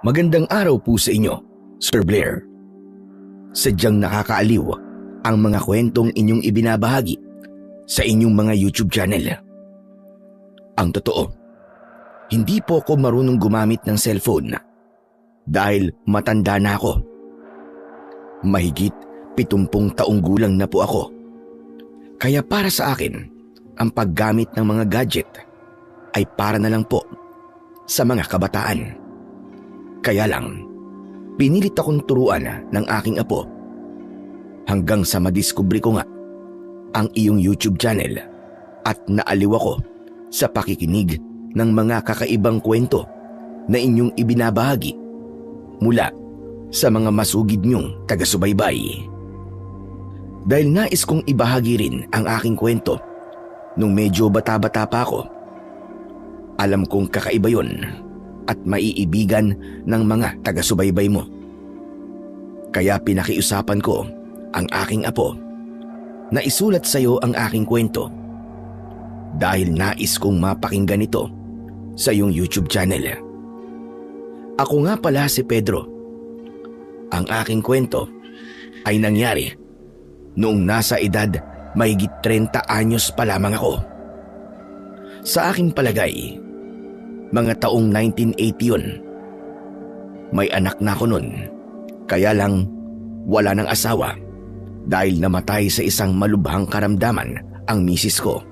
Magandang araw po sa inyo, Sir Blair. Sadyang nakakaaliw ang mga kwentong inyong ibinabahagi sa inyong mga YouTube channel. Ang totoo, hindi po ako marunong gumamit ng cellphone dahil matanda na ako. Mahigit 70 taong gulang na po ako. Kaya para sa akin, ang paggamit ng mga gadget ay para na lang po sa mga kabataan. Kaya lang, pinilit akong turuan ng aking apo hanggang sa madiskubre ko nga ang iyong YouTube channel at naaliw ako sa pakikinig ng mga kakaibang kwento na inyong ibinabahagi mula sa mga masugid niyong taga-subaybay. Dahil nais kong ibahagi rin ang aking kwento nung medyo bata-bata pa ako. Alam kong kakaiba yun at maiibigan ng mga taga-subaybay mo. Kaya pinakiusapan ko ang aking apo na isulat sa iyo ang aking kwento dahil nais kong mapakinggan ito sa iyong YouTube channel. Ako nga pala si Pedro. Ang aking kwento ay nangyari noong nasa edad mahigit 30 anyos pa lamang ako. Sa aking palagay, mga taong 1980 yun. May anak na ako nun, kaya lang wala ng asawa dahil namatay sa isang malubhang karamdaman ang misis ko.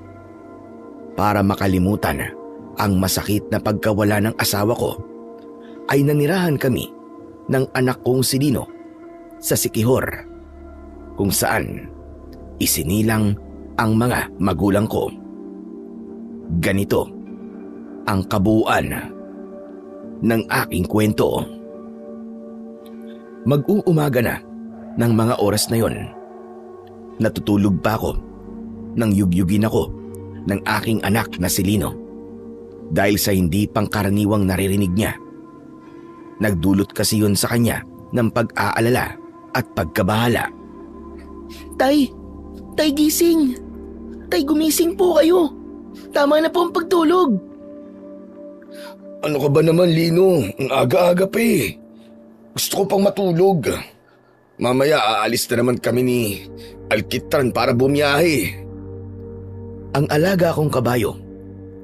Para makalimutan ang masakit na pagkawala ng asawa ko, ay nanirahan kami ng anak kong si Dino sa Siquijor, kung saan isinilang ang mga magulang ko. Ganito ang kabuuan ng aking kwento. Mag-uumaga na ng mga oras na yon. Natutulog pa ako nang yugyugin ako ng aking anak na si Lino dahil sa hindi pangkaraniwang naririnig niya. Nagdulot kasi yun sa kanya ng pag-aalala at pagkabahala. Tay gising. Tay, gumising po kayo. Tama na po ang pagtulog. Ano ka ba naman, Lino? Ang aga-aga pa eh. Gusto ko pang matulog. Mamaya aalis na naman kami ni Alkitran para bumiyahe. Ang alaga kong kabayo,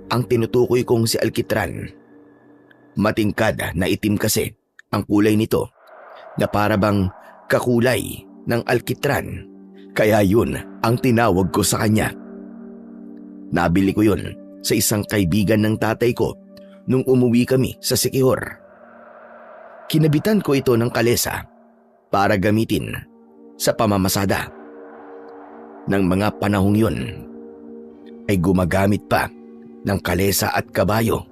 ang tinutukoy kong si Alkitran. Matingkad na itim kasi ang kulay nito na para bang kakulay ng alkitran. Kaya yun ang tinawag ko sa kanya. Nabili ko yun sa isang kaibigan ng tatay ko nung umuwi kami sa Siquijor. Kinabitan ko ito ng kalesa para gamitin sa pamamasada. Nang mga panahong yun, ay gumagamit pa ng kalesa at kabayo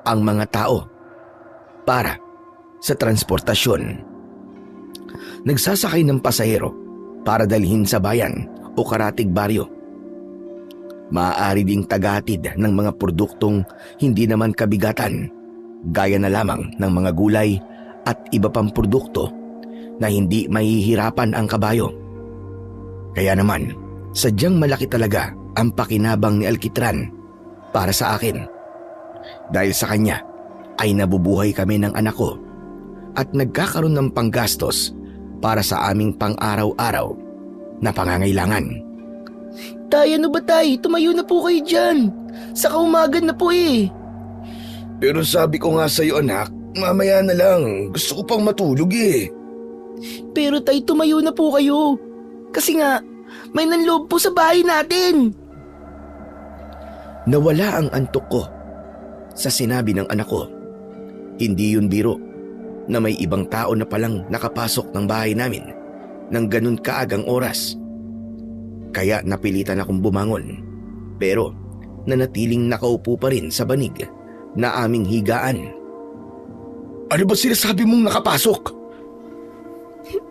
ang mga tao para sa transportasyon. Nagsasakay ng pasahero para dalhin sa bayan o karatig baryo. Maaari ding tagahatid ng mga produktong hindi naman kabigatan, gaya na lamang ng mga gulay at iba pang produkto na hindi mahihirapan ang kabayo. Kaya naman, sadyang malaki talaga ang pakinabang ni Alkitran para sa akin. Dahil sa kanya ay nabubuhay kami ng anak ko at nagkakaroon ng panggastos para sa aming pang-araw-araw na pangangailangan. Tay, ano ba tay? Tumayo na po kayo dyan. Sa kaumagan na po eh. Pero sabi ko nga sa'yo, anak, mamaya na lang. Gusto ko pang matulog eh. Pero tay, tumayo na po kayo. Kasi nga, may nanloob po sa bahay natin. Nawala ang antok ko sa sinabi ng anak ko. Hindi yun biro na may ibang tao na palang nakapasok ng bahay namin ng ganun kaagang oras. Kaya napilitan akong bumangon, pero nanatiling nakaupo pa rin sa banig na aming higaan. Ano ba sinasabi mong nakapasok?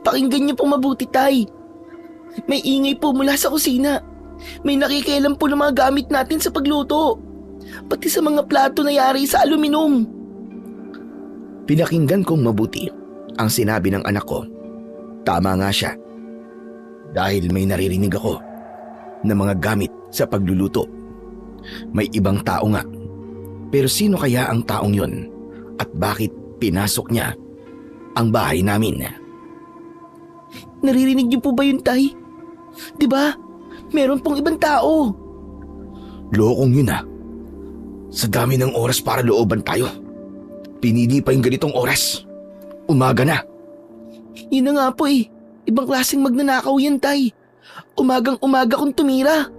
Pakinggan niyo po mabuti, tay. May ingay po mula sa kusina. May nakikialam po ng mga gamit natin sa pagluto. Pati sa mga plato na yari sa aluminum. Pinakinggan kong mabuti ang sinabi ng anak ko. Tama nga siya. Dahil may naririnig ako na mga gamit sa pagluluto. May ibang tao nga. Pero sino kaya ang taong yon? At bakit pinasok niya ang bahay namin. Naririnig niyo po ba yun, Tay? Diba? Meron pong ibang tao. Lokong yun ah. Sa dami ng oras para looban tayo. Pinili pa yung ganitong oras. Umaga na. Yun na nga po eh. Ibang klaseng magnanakaw yan, Tay. Umagang-umaga kong tumira.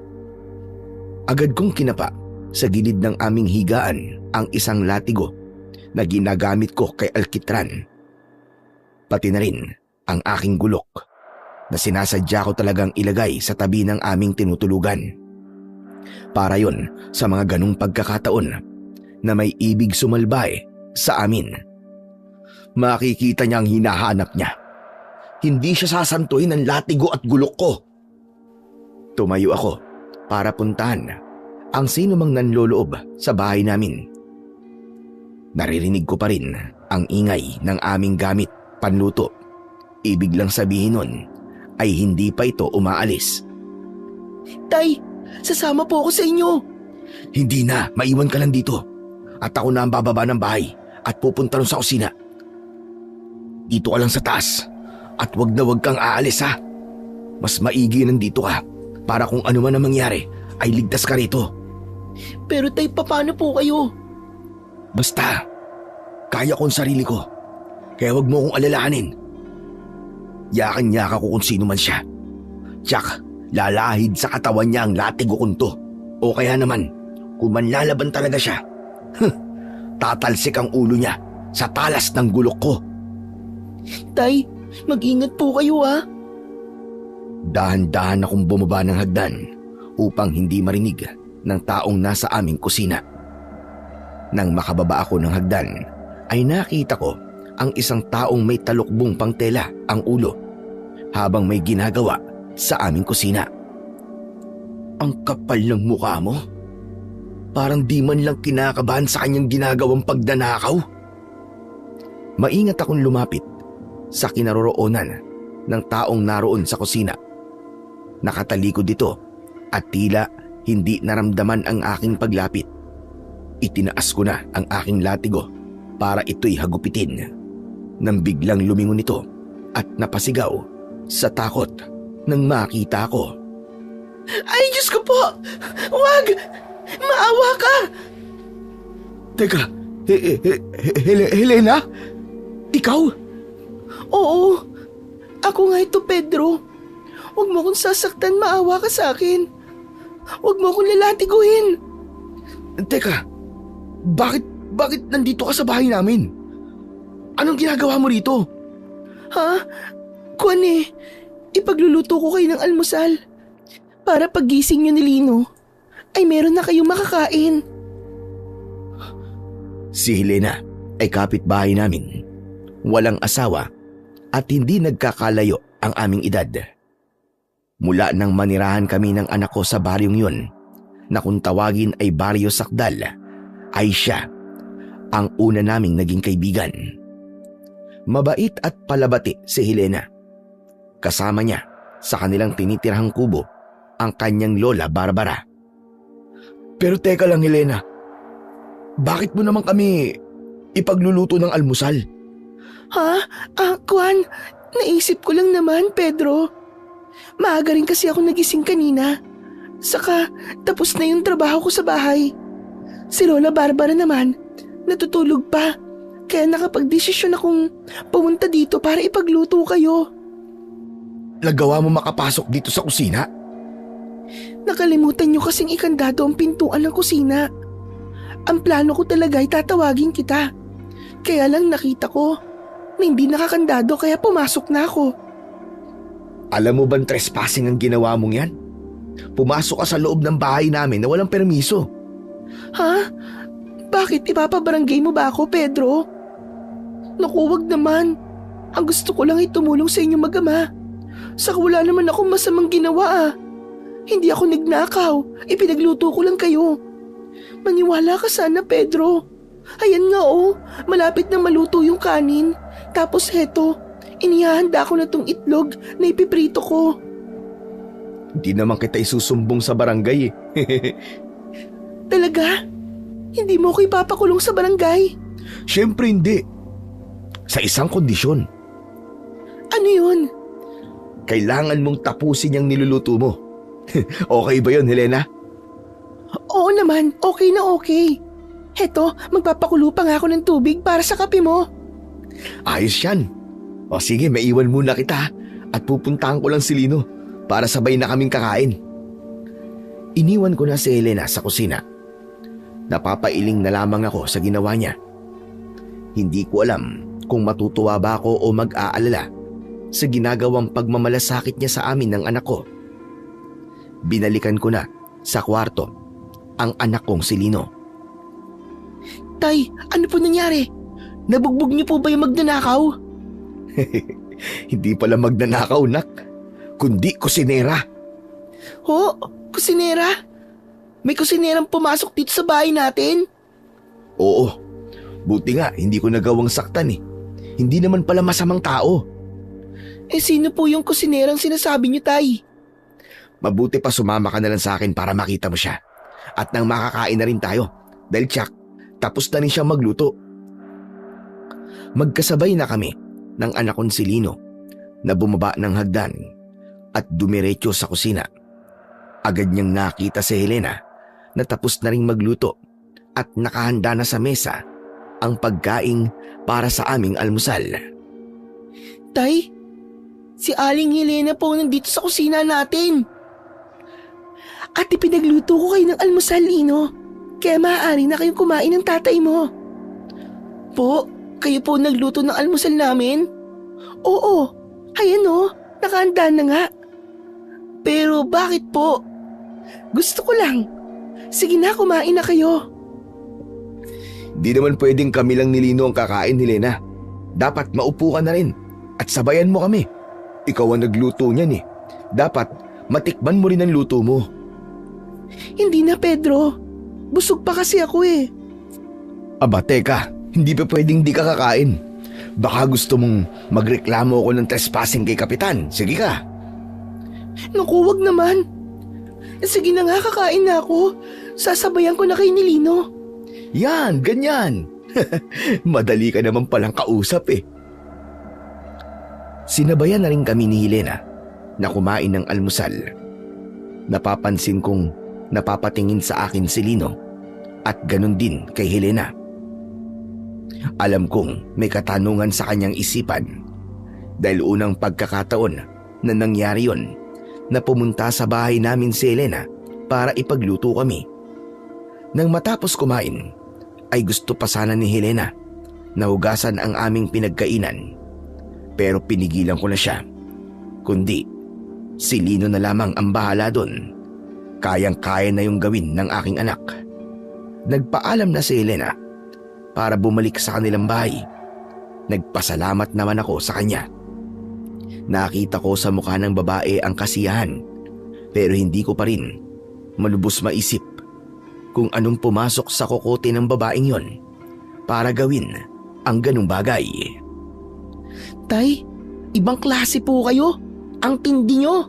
Agad kong kinapa sa gilid ng aming higaan ang isang latigo na ginagamit ko kay Alkitran. Pati na rin ang aking gulok na sinasadya ko talagang ilagay sa tabi ng aming tinutulugan. Para yon sa mga ganong pagkakataon na may ibig sumalbay sa amin. Makikita niya ang hinahanap niya. Hindi siya sasantuhin ng latigo at gulok ko. Tumayo ako para puntahan ang sino mang nanloloob sa bahay namin. Naririnig ko pa rin ang ingay ng aming gamit panluto. Ibig lang sabihin nun ay hindi pa ito umaalis. Tay, sasama po ako sa inyo. Hindi na, maiwan ka lang dito. At ako na ang bababa ng bahay at pupunta rin sa kusina. Dito ka lang sa taas at wag na wag kang aalis ha. Mas maigi nandito ka para kung ano man ang mangyari ay ligtas ka rito. Pero Tay, paano po kayo? Basta, kaya ko ang sarili ko. Kaya wag mo akong alalahanin. Yakan-yaka ko kung sino man siya. Tiyak, lalahid sa katawan niya ang latigo kunto. O kaya naman, kung manlalaban talaga siya, tatalsik ang ulo niya sa talas ng gulok ko. Tay, mag-ingat po kayo ha. Dahan-dahan akong bumaba ng hagdan upang hindi marinig ng taong nasa aming kusina. Nang makababa ako ng hagdan, ay nakita ko ang isang taong may talukbong pang tela ang ulo habang may ginagawa sa aming kusina. Ang kapal ng mukha mo. Parang di man lang kinakabahan sa kanyang ginagawang pagdanakaw. Maingat akong lumapit sa kinaroroonan ng taong naroon sa kusina. Nakatalikod dito at tila hindi naramdaman ang aking paglapit. Itinaas ko na ang aking latigo para ito'y hagupitin. Nang biglang lumingon ito at napasigaw sa takot nang makita ko. Ay, Diyos ko po! Wag! Maawa ka! Teka, Helena? Ikaw? Oo, ako nga ito, Pedro. Huwag mo akong sasaktan, maawa ka sa akin. Huwag mo akong lalatiguhin. Teka, bakit nandito ka sa bahay namin? Anong ginagawa mo rito? Ha? Kuwan ipagluluto ko kayo ng almusal. Para paggising nyo ni Lino, ay meron na kayong makakain. Si Helena ay kapitbahay namin. Walang asawa at hindi nagkakalayo ang aming edad. Mula nang manirahan kami ng anak ko sa baryong yun, na kung tawagin ay Baryo Sakdal, ay siya ang una naming naging kaibigan. Mabait at palabati si Helena. Kasama niya sa kanilang tinitirhang kubo ang kanyang lola Barbara. Pero teka lang, Helena, bakit mo naman kami ipagluluto ng almusal? Ha? Kwan, naisip ko lang naman, Pedro. Maaga rin kasi ako nagising kanina. Saka tapos na yung trabaho ko sa bahay. Si Lola Barbara naman, natutulog pa. Kaya nakapag-desisyon akong pumunta dito para ipagluto kayo. Nagawa mo makapasok dito sa kusina? Nakalimutan nyo kasing ikandado ang pintuan ng kusina. Ang plano ko talaga ay tatawagin kita. Kaya lang nakita ko na hindi nakakandado kaya pumasok na ako. Alam mo bang trespassing ang ginawa mong yan? Pumasok ka sa loob ng bahay namin na walang permiso. Ha? Bakit ipapabarangay mo ba ako, Pedro? Naku, wag naman. Ang gusto ko lang ay tumulong sa inyong mag-ama. Saka wala naman akong masamang ginawa. Hindi ako nagnakaw. Ipinagluto ko lang kayo. Maniwala ka sana, Pedro. Ayan nga malapit na maluto yung kanin. Tapos heto, inihahanda ko na tong itlog na ipiprito ko. Hindi naman kita isusumbong sa barangay Talaga? Hindi mo ko ipapakulong sa barangay? Siyempre hindi. Sa isang kondisyon. Ano yun? Kailangan mong tapusin yung niluluto mo. Okay ba yun, Helena? Oo naman, okay na okay. Heto, magpapakulo pa nga ako ng tubig para sa kape mo. Ayos yan. O sige, maiwan muna kita at pupuntahan ko lang si Lino para sabay na kaming kakain. Iniwan ko na si Helena sa kusina. Napapailing na lamang ako sa ginawa niya. Hindi ko alam kung matutuwa ba ako o mag-aalala sa ginagawang pagmamalasakit niya sa amin ng anak ko. Binalikan ko na sa kwarto ang anak kong si Lino. Tay, ano po nangyari? Nabugbog niyo po ba yung magnanakaw? Hindi pala magnanakaw, nak, kundi kusinera. Ho? Kusinera? May kusinerang pumasok dito sa bahay natin? Oo, buti nga hindi ko nagawang saktan eh. Hindi naman pala masamang tao. Eh sino po yung kusinerang sinasabi niyo, Tay? Mabuti pa sumama ka na lang sa akin para makita mo siya. At nang makakain na rin tayo dahil tsak, tapos na rin siyang magluto. Magkasabay na kami ng anak kong si Lino na bumaba ng hagdan at dumiretso sa kusina. Agad niyang nakita si Helena na tapos na rin magluto at nakahanda na sa mesa ang pagkain para sa aming almusal. Tay, si Aling Helena po nandito sa kusina natin. At ipinagluto ko kayo ng almusal, Lino. Kaya maaari na kayong kumain ng tatay mo. Po, kayo po nagluto ng almusal namin? Oo, ayan o, nakahanda na nga. Pero bakit po? Gusto ko lang. Sige na, kumain na kayo. Di naman pwedeng kami lang ni Lino ang kakain, Helena. Dapat maupo ka na rin at sabayan mo kami. Ikaw ang nagluto niyan eh. Dapat matikman mo rin ang luto mo. Hindi na, Pedro. Busog pa kasi ako eh. Aba, teka. Hindi pa pwedeng di ka kakain. Baka gusto mong magreklamo ako ng trespassing kay Kapitan. Sige ka. Naku, wag naman. Sige na nga, kakain na ako. Sasabayan ko na kay ni Lino. Yan, ganyan. Madali ka naman palang kausap eh. Sinabayan na rin kami ni Helena na kumain ng almusal. Napapansin kong napapatingin sa akin si Lino at ganun din kay Helena. Alam kong may katanungan sa kanyang isipan dahil unang pagkakataon na nangyari yon na pumunta sa bahay namin si Helena para ipagluto kami. Nang matapos kumain ay gusto pa sana ni Helena na hugasan ang aming pinagkainan, pero pinigilan ko na siya. Kundi si Lino na lamang ang bahala doon. Kayang-kaya na yung gawin ng aking anak. Nagpaalam na si Helena para bumalik sa kanilang bahay. Nagpasalamat naman ako sa kanya. Nakita ko sa mukha ng babae ang kasiyahan, pero hindi ko pa rin malubos maisip kung anong pumasok sa kokote ng babaeng yon para gawin ang ganung bagay. Tay, ibang klase po kayo. Ang tindi nyo.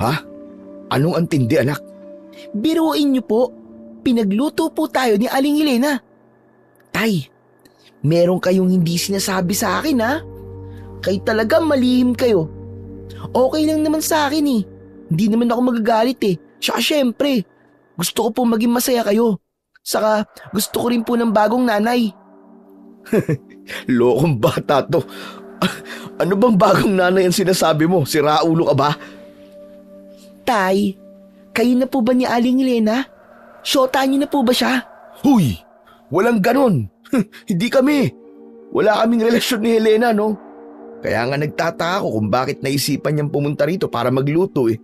Ha? Anong antindi, anak? Biruin niyo po. Pinagluto po tayo ni Aling Helena. Tay, meron kayong hindi sinasabi sa akin ha? Kayo talaga malihim kayo. Okay lang naman sa akin eh. Hindi naman ako magagalit eh. Saka syempre, gusto ko po maging masaya kayo. Saka gusto ko rin po ng bagong nanay. Lokong bata to. Ano bang bagong nanay ang sinasabi mo? Si Raulo ka ba? Tay, kayo na po ba ni Aling Helena? Shota niyo na po ba siya? Huy! Walang ganon. Hindi kami. Wala kaming relasyon ni Helena, no? Kaya nga nagtataka ako kung bakit naisipan niyang pumunta rito para magluto eh.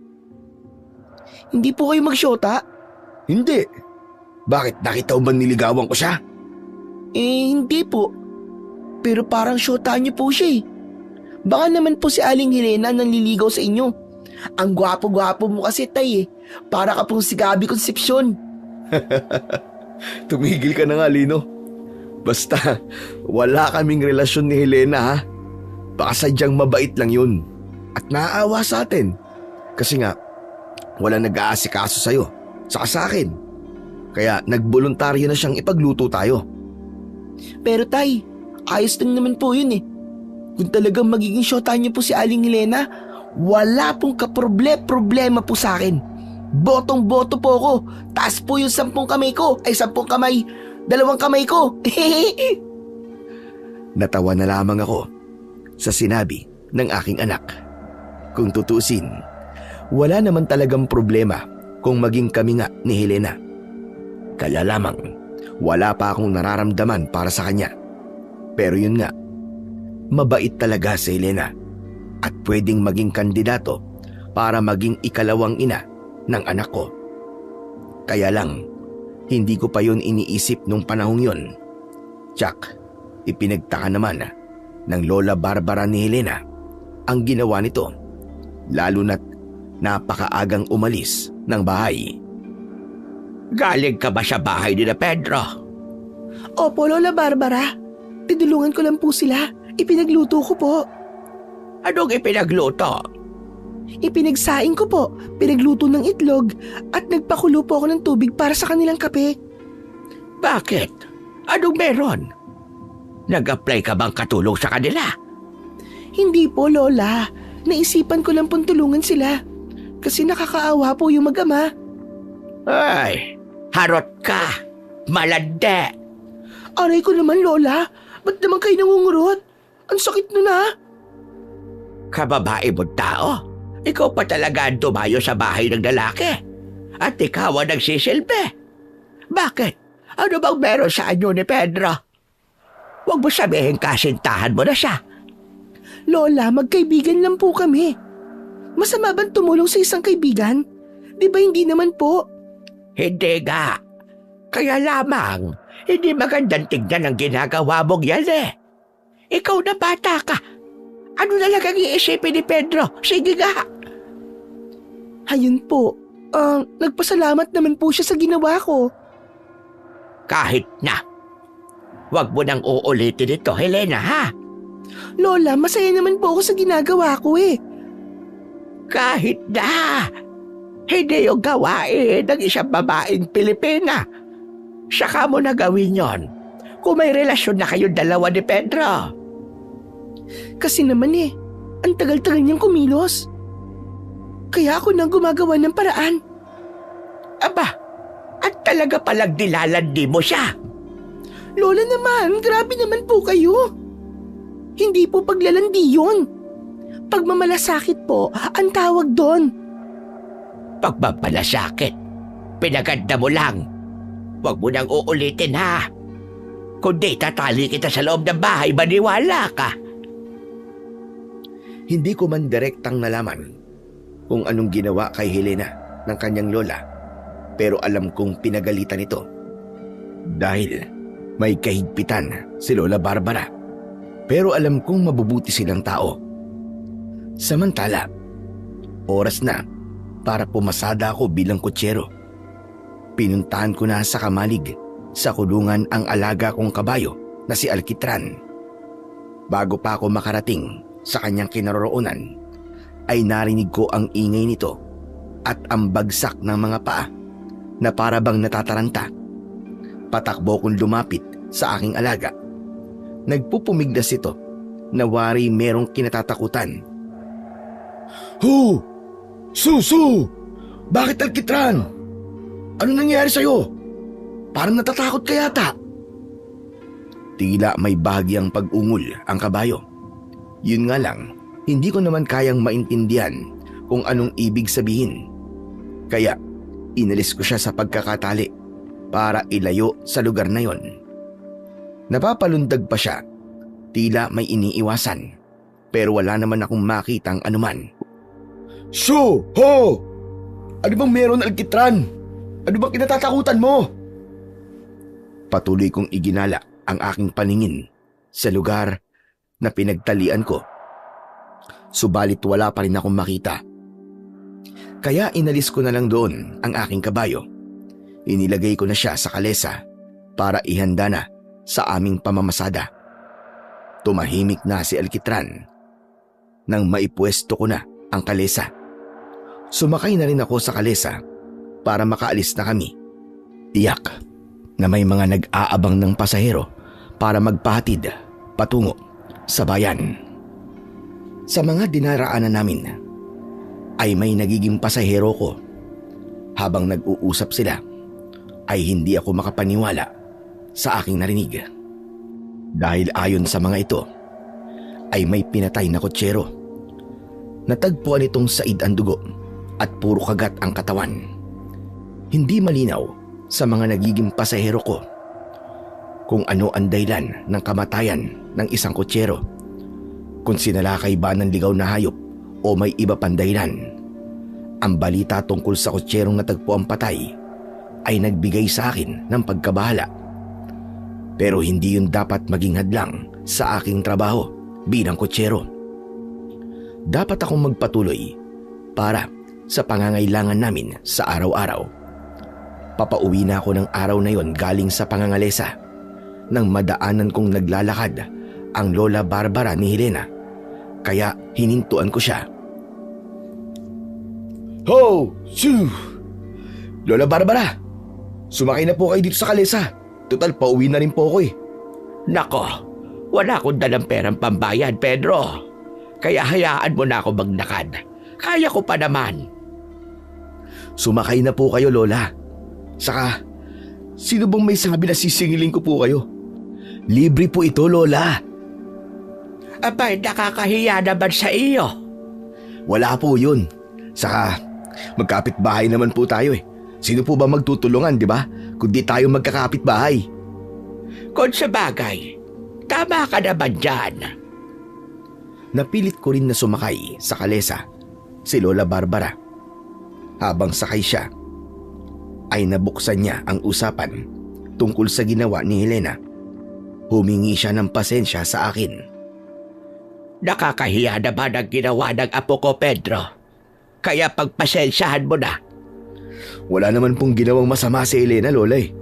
Hindi po kayo magshota? Hindi. Bakit? Nakita mo ba niligawan ko siya? Eh, hindi po. Pero parang shota niyo po siya eh. Baka naman po si Aling Helena nanliligaw sa inyo. Ang gwapo-gwapo mo kasi, Tay eh. Para ka pong si Gabby Concepcion. Tumigil ka na nga, Lino. Basta, wala kaming relasyon ni Helena ha. Baka sadyang mabait lang yun. At naaawa sa atin. Kasi nga, wala nag-aasikaso sa'yo. Saka sa akin. Kaya nagboluntaryo na siyang ipagluto tayo. Pero Tay, ayos lang naman po yun eh. Kung talagang magiging syota niyo po si Aling Helena, wala pong problema po sa akin. Botong-boto po ako. Taas po yung 10 kamay ko. Ay 10 kamay. 2 kamay ko. Natawa na lamang ako sa sinabi ng aking anak. Kung tutusin, wala naman talagang problema kung maging kami nga ni Helena. Kaya lamang, wala pa akong nararamdaman para sa kanya. Pero yun nga, mabait talaga si Helena at pwedeng maging kandidato para maging ikalawang ina ng anak ko. Kaya lang, hindi ko pa yun iniisip nung panahong yun. Tsak, ipinagtaka naman ng Lola Barbara ni Helena ang ginawa nito, lalo na't napakaagang umalis ng bahay. Galing ka ba sa bahay ni Pedro? Opo, Lola Barbara. Tinulungan ko lang po sila. Ipinagluto ko po. Anong ipinagluto? Ipinagsaing ko po, pinagluto ng itlog at nagpakulo po ako ng tubig para sa kanilang kape. Bakit? Anong meron? Nag-apply ka bang katulong sa kanila? Hindi po, Lola. Naisipan ko lang pong tulungan sila. Kasi nakakaawa po yung mag-ama. Ay, harot ka. Malande. Aray ko naman, Lola. Ba't naman kayo nangungurot? Ang sakit nun ha. Kababae mo tao. Ikaw pa talaga ang tumayo sa bahay ng lalaki. At ikaw ang nagsisilbi. Bakit? Ano bang meron sa anyo ni Pedro? Huwag mo sabihin kasintahan mo na siya. Lola, magkaibigan lang po kami. Masama bang tumulong sa isang kaibigan? Di ba hindi naman po? Hindi nga. Kaya lamang, hindi magandang tignan ang ginagawa mong yan eh. Ikaw na bata ka. Ano na lang ang iisipin ni Pedro? Sige nga. Ayun po. Nagpasalamat naman po siya sa ginawa ko. Kahit na. Huwag mo nang uulitin ito, Helena, ha? Lola, masaya naman po ako sa ginagawa ko eh. Kahit na. Hindi yung gawain ng isang babaeng Pilipina. Saka mo na gawin yon kung may relasyon na kayong dalawa ni Pedro. Kasi naman eh, ang tagal-tagal niyang kumilos. Kaya ako nang gumagawa ng paraan. Aba, at talaga palang nilalandi mo siya. Lola naman, grabe naman po kayo. Hindi po paglalandi yun. Pagmamalasakit po, ang tawag doon. Pagmamalasakit, pinaganda mo lang. Huwag mo nang uulitin ha. Kundi tatali kita sa loob ng bahay, maniwala ka. Hindi ko man direktang nalaman kung anong ginawa kay Helena ng kanyang lola, pero alam kong pinagalitan ito. Dahil may kahigpitan si Lola Barbara, pero alam kong mabubuti silang tao. Samantala, oras na para pumasada ako bilang kutsero. Pinuntahan ko na sa kamalig sa kulungan ang alaga kong kabayo na si Alkitran. Bago pa ako makarating sa kanyang kinaroroonan, ay narinig ko ang ingay nito at ang bagsak ng mga paa na para bang natataranta. Patakbo kong lumapit sa aking alaga. Nagpupumiglas ito na wari merong kinatatakutan. Hu! Susu! Bakit Alkitran? Ano nangyari sa'yo? Parang natatakot ka yata. Tila may bahagyang pag-ungol ang kabayo. Yun nga lang, hindi ko naman kayang maintindihan kung anong ibig sabihin. Kaya inalis ko siya sa pagkakatali para ilayo sa lugar na yon. Napapalundag pa siya, tila may iniiwasan, pero wala naman akong makitang anuman. So, ho! Ano bang meron, Alkitran? Ano bang kinatatakutan mo? Patuloy kong iginala ang aking paningin sa lugar na pinagtalian ko. Subalit wala pa rin akong makita. Kaya inalis ko na lang doon ang aking kabayo. Inilagay ko na siya sa kalesa para ihanda na sa aming pamamasada. Tumahimik na si Alkitran nang maipwesto ko na ang kalesa. Sumakay na rin ako sa kalesa para makaalis na kami. Tiyak na may mga nag-aabang ng pasahero para magpahatid patungo sa bayan. Sa mga dinaraanan namin ay may nagiging pasahero ko. Habang nag-uusap sila ay hindi ako makapaniwala sa aking narinig. Dahil ayon sa mga ito ay may pinatay na kotsero. Natagpuan itong said ang dugo at puro kagat ang katawan. Hindi malinaw sa mga nagiging pasahero ko kung ano ang dahilan ng kamatayan ng isang kotsero, kung sinalakay ba ng ligaw na hayop o may iba pang dahilan. Ang balita tungkol sa kotserong natagpuang patay ay nagbigay sa akin ng pagkabahala. Pero hindi yun dapat maging hadlang sa aking trabaho bilang kotsero. Dapat akong magpatuloy para sa pangangailangan namin sa araw-araw. Papauwi na ako ng araw na yon galing sa pangangalesa nang madaanan kong naglalakad ang Lola Barbara ni Helena, kaya hinintuan ko siya. Ho! Shoo! Lola Barbara, sumakay na po kayo dito sa kalesa. Total, pauwi na rin po ako eh. Nako, wala akong dalang perang pambayad, Pedro. Kaya hayaan mo na ako maglakad. Kaya ko pa naman. Sumakay na po kayo, Lola. Saka, sino bang may sabi na sisingilin ko po kayo? Libre po ito, Lola. Abay, nakakahiya naman sa iyo. Wala po yun. Saka, magkapit-bahay naman po tayo eh. Sino po ba magtutulungan, di ba? Kundi tayo magkakapit-bahay. Kung sa bagay, tama ka naman dyan. Napilit ko rin na sumakay sa kalesa si Lola Barbara. Habang sakay siya, ay nabuksan niya ang usapan tungkol sa ginawa ni Helena. Humingi siya ng pasensya sa akin. Nakakahiya naman ang ginawa ng apo ko, Pedro. Kaya pagpasensyahan mo na. Wala naman pong ginawang masama si Helena, Lola eh.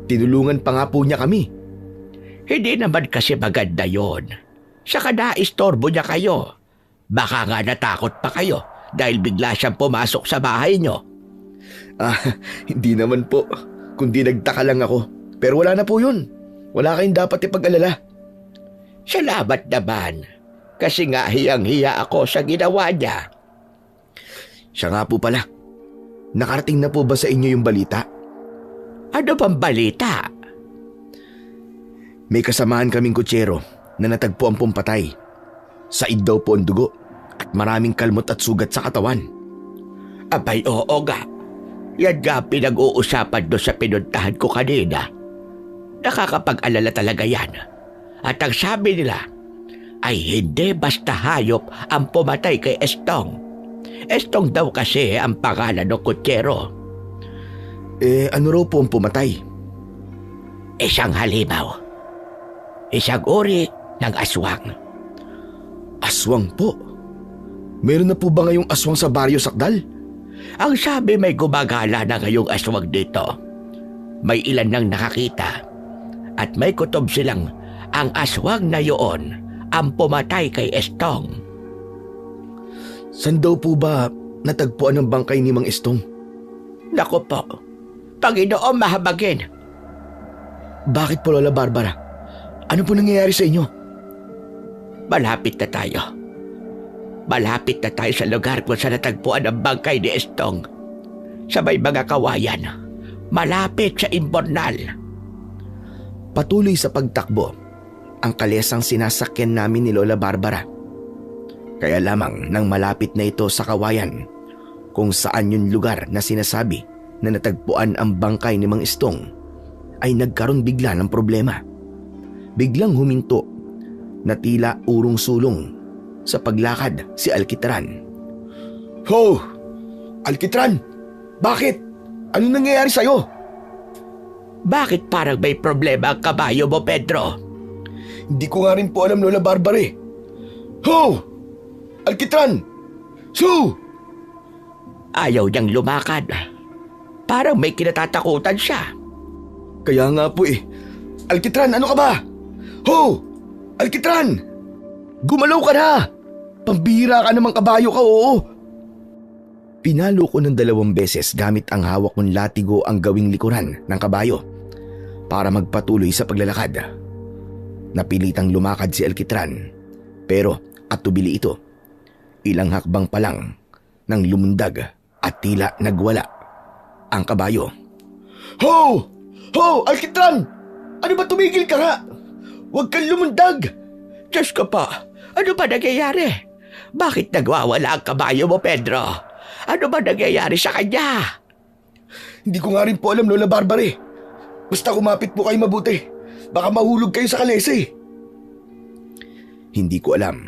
Tinulungan pa nga po niya kami. Hindi naman kasi maganda yon. Saka naistorbo niya kayo. Baka nga natakot pa kayo dahil bigla siyang pumasok sa bahay niyo. Hindi naman po. Kundi nagtaka lang ako. Pero wala na po yun. Wala kayong dapat ipag-alala. Salamat naman. Kasi nga hiyang-hiya ako sa ginawa niya. Siya nga po pala. Nakarating na po ba sa inyo yung balita? Ano bang balita? May kasamahan kaming kutsero na natagpuan pong patay. Said daw po ang dugo at maraming kalmot at sugat sa katawan. Abay, oo nga. Yan nga pinag-uusapan doon sa pinuntahan ko kanina. Nakakapag-alala talaga yan. At ang sabi nila ay hindi basta hayop ang pumatay kay Estong. Estong daw kasi ang pangalan ng kutsero. Ano raw po ang pumatay? Isang halimaw. Isang uri ng aswang. Aswang po? Meron na po ba ngayong aswang sa Baryo Sakdal? Ang sabi may gumagala na ngayong aswang dito. May ilan nang nakakita. At may kutob silang ang aswang na yoon ang pumatay kay Estong. San daw po ba natagpuan ang bangkay ni Mang Estong? Naku po, Panginoon mahabagin. Bakit po, Lola Barbara? Ano po nangyayari sa inyo? Malapit na tayo. Malapit na tayo sa lugar kung saan natagpuan ang bangkay ni Estong. Sa may mga kawayan. Malapit sa Imbornal. Patuloy sa pagtakbo ang kalesang sinasakyan namin ni Lola Barbara. Kaya lamang nang malapit na ito sa kawayan kung saan yung lugar na sinasabi na natagpuan ang bangkay ni Mang Estong, ay nagkaroon bigla ng problema. Biglang huminto na tila urong-sulong sa paglakad si Alkitran. Ho! Alkitran! Bakit? Anong nangyayari sa'yo? Bakit parang may problema ang kabayo mo, Pedro? Hindi ko nga rin po alam, Lola Barbara eh. Ho! Alkitran! Su! Ayaw niyang lumakad. Parang may kinatatakutan siya. Kaya nga po eh. Alkitran, ano ka ba? Ho! Alkitran! Gumalaw ka na! Pambihira ka namang kabayo ka, oo. Pinalo ko ng 2 beses gamit ang hawak kong latigo ang gawing likuran ng kabayo para magpatuloy sa paglalakad. Napilitang lumakad si Alkitran, pero at tubili ito. Ilang hakbang pa lang nang lumundag at tila nagwala ang kabayo. Ho! Ho! Alkitran! Ano ba, tumigil ka nga? Huwag kang lumundag! Diyos ko po, ano ba nangyayari? Bakit nagwawala ang kabayo mo, Pedro? Ano ba nangyayari sa kanya? Hindi ko nga rin po alam, Lola Barbara. Basta kumapit po kayo mabuti. Baka mahulog kayo sa kalesa eh. Hindi ko alam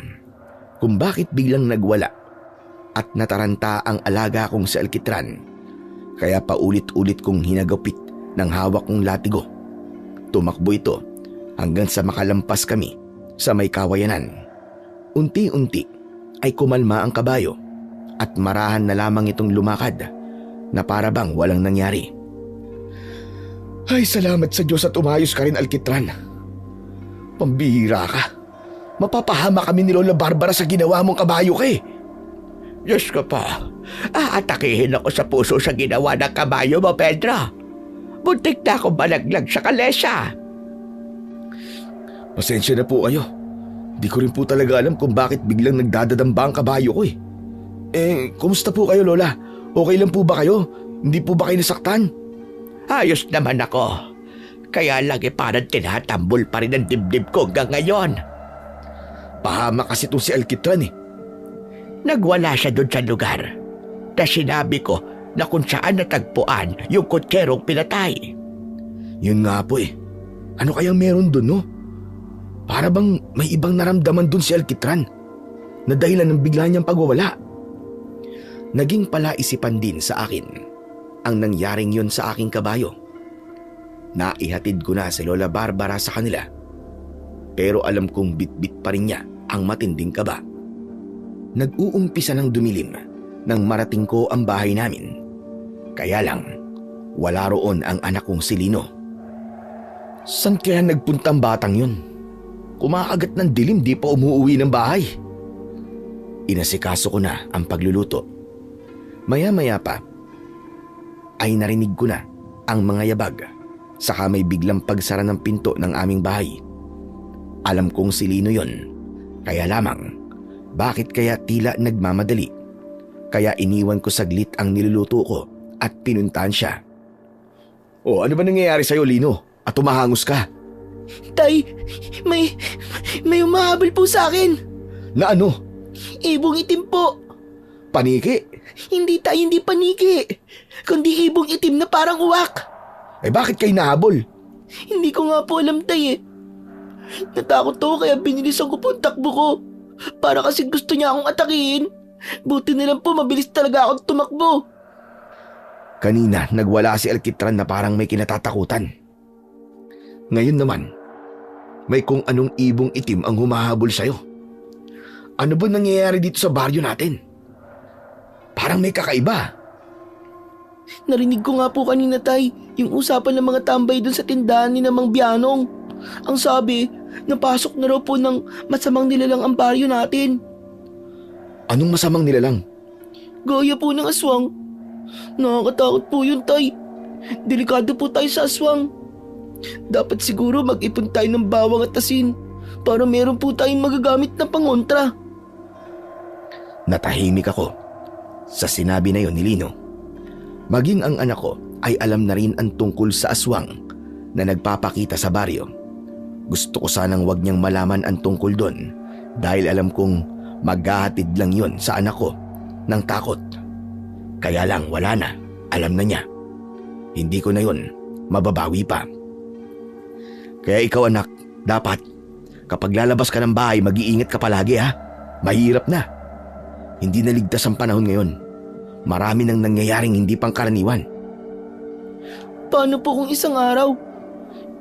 kung bakit biglang nagwala at nataranta ang alaga kong si Alkitran. Kaya paulit-ulit kong hinagupit ng hawak kong latigo. Tumakbo ito hanggang sa makalampas kami sa may kawayanan. Unti-unti ay kumalma ang kabayo at marahan na lamang itong lumakad na para bang walang nangyari. Ay, salamat sa Diyos at umayos ka rin, Alkitran. Pambihira ka. Mapapahama kami ni Lola Barbara sa ginawa mong kabayo ka eh. Diyos ko po, aatakihin ako sa puso sa ginawa ng kabayo mo, Pedro. Buntik na akong balaglag sa kalesa. Pasensya na po kayo. Di ko rin po talaga alam kung bakit biglang nagdadadamba ang kabayo ko eh. Kumusta po kayo, Lola? Okay lang po ba kayo? Hindi po ba kayo nasaktan? Ayos naman ako. Kaya lang parang tinatambol pa rin ang dibdib ko hanggang ngayon. Pahama kasi itong si Alkitran eh. Nagwala siya doon sa lugar na sinabi ko na kung saan natagpuan yung kutserong pinatay. Yun nga po eh. Ano kayang meron doon, no? Para bang may ibang naramdaman doon si Alkitran na dahilan ng bigla niyang pagwawala. Naging palaisipan din sa akin ang nangyaring yun sa aking kabayo. Naihatid ko na si Lola Barbara sa kanila, pero alam kong bitbit pa rin niya ang matinding kaba. Nag-uumpisa ng dumilim nang marating ko ang bahay namin. Kaya lang, wala roon ang anak kong si Lino. San kaya nagpuntang batang yun? Kumakagat ng dilim, di pa umuuwi ng bahay. Inasikaso ko na ang pagluluto. Maya-maya pa ay narinig ko na ang mga yabag, saka may biglang pagsara ng pinto ng aming bahay. Alam kong si Lino yon, kaya lamang bakit kaya tila nagmamadali. Kaya iniwan ko saglit ang niluluto ko at pinuntahan siya. O ano ba nangyayari sa'yo, Lino? At tumahangos ka? Tay, may umahabol po sa akin. Na ano? Ibong itim po. Paniki? Hindi tay, hindi paniki. Kundi ibong itim na parang uwak. Bakit kayo nahabol? Hindi ko nga po alam tay eh. Natakot ako kaya binilisan ko po ang takbo ko. Para kasi gusto niya akong atakihin. Buti na lang po mabilis talaga akong tumakbo. Kanina nagwala si Alkitran na parang may kinatatakutan. Ngayon naman, may kung anong ibong itim ang humahabol sa'yo. Ano ba nangyayari dito sa baryo natin? Parang may kakaiba. Narinig ko nga po kanina tay, yung usapan ng mga tambay dun sa tindahan ni Mang Bianong. Ang sabi, napasok na raw po ng masamang nilalang ang baryo natin. Anong masamang nilalang? Gaya po ng aswang. Nakakatakot po yun tay. Delikado po tayo sa aswang. Dapat siguro mag-ipon tayo ng bawang at asin para meron po tayong magagamit na pangontra. Natahimik ako sa sinabi na yon ni Lino. Maging ang anak ko ay alam na rin ang tungkol sa aswang na nagpapakita sa baryo. Gusto ko sanang wag niyang malaman ang tungkol doon dahil alam kong maghahatid lang yon sa anak ko ng takot. Kaya lang wala na, alam na niya. Hindi ko na yon mababawi pa. Kaya ikaw anak, dapat kapag lalabas ka ng bahay mag-iingat ka palagi ha. Mahirap na. Hindi na ligtas ang panahon ngayon. Marami nang nangyayaring hindi pangkaraniwan. Paano po kung isang araw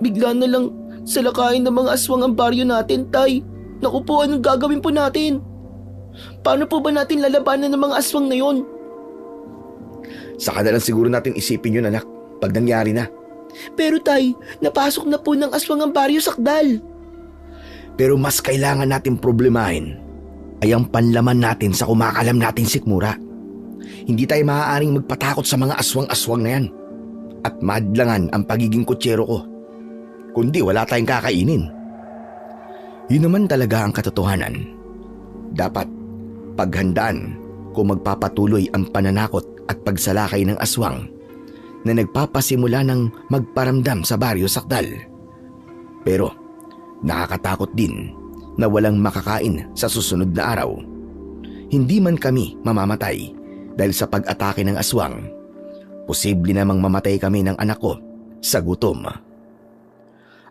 bigla na lang salakayin ng mga aswang ang baryo natin, tay? Naku po, anong gagawin po natin? Paano po ba natin lalabanan ng mga aswang na yon? Saka na lang siguro natin isipin yun anak pag nangyari na. Pero tay, napasok na po ng aswang ang baryo sakdal. Pero mas kailangan natin problemahin ay ang panlaman natin sa kumakalam natin sikmura. Hindi tayo maaaring magpatakot sa mga aswang-aswang na yan at madlangan ang pagiging kutsero ko. Kundi wala tayong kakainin. Yun naman talaga ang katotohanan. Dapat paghandaan kung magpapatuloy ang pananakot at pagsalakay ng aswang na nagpapasimula ng magparamdam sa Baryo Sakdal. Pero nakakatakot din na walang makakain sa susunod na araw. Hindi man kami mamamatay dahil sa pag-atake ng aswang, posible namang mamatay kami ng anak ko sa gutom.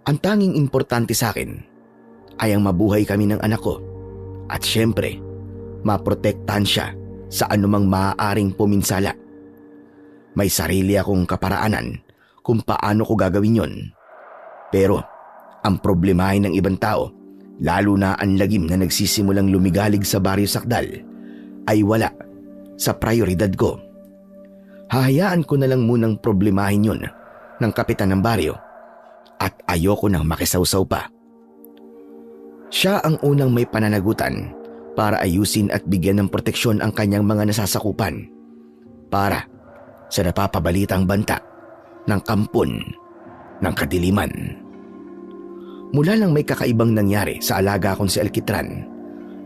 Ang tanging importante sa akin ay ang mabuhay kami ng anak ko at syempre, maprotektahan siya sa anumang maaaring puminsala. May sarili akong kaparaanan kung paano ko gagawin yon. Pero ang problemahin ng ibang tao, lalo na ang lagim na nagsisimulang lumigalig sa Baryo Sakdal, ay wala sa prioridad ko. Hahayaan ko na lang munang problemahin yun ng kapitan ng baryo at ayoko nang makisawsaw pa. Siya ang unang may pananagutan para ayusin at bigyan ng proteksyon ang kanyang mga nasasakupan para sa napapabalitang banta ng kampon ng kadiliman. Mula nang may kakaibang nangyari sa alaga kong si Alkitran,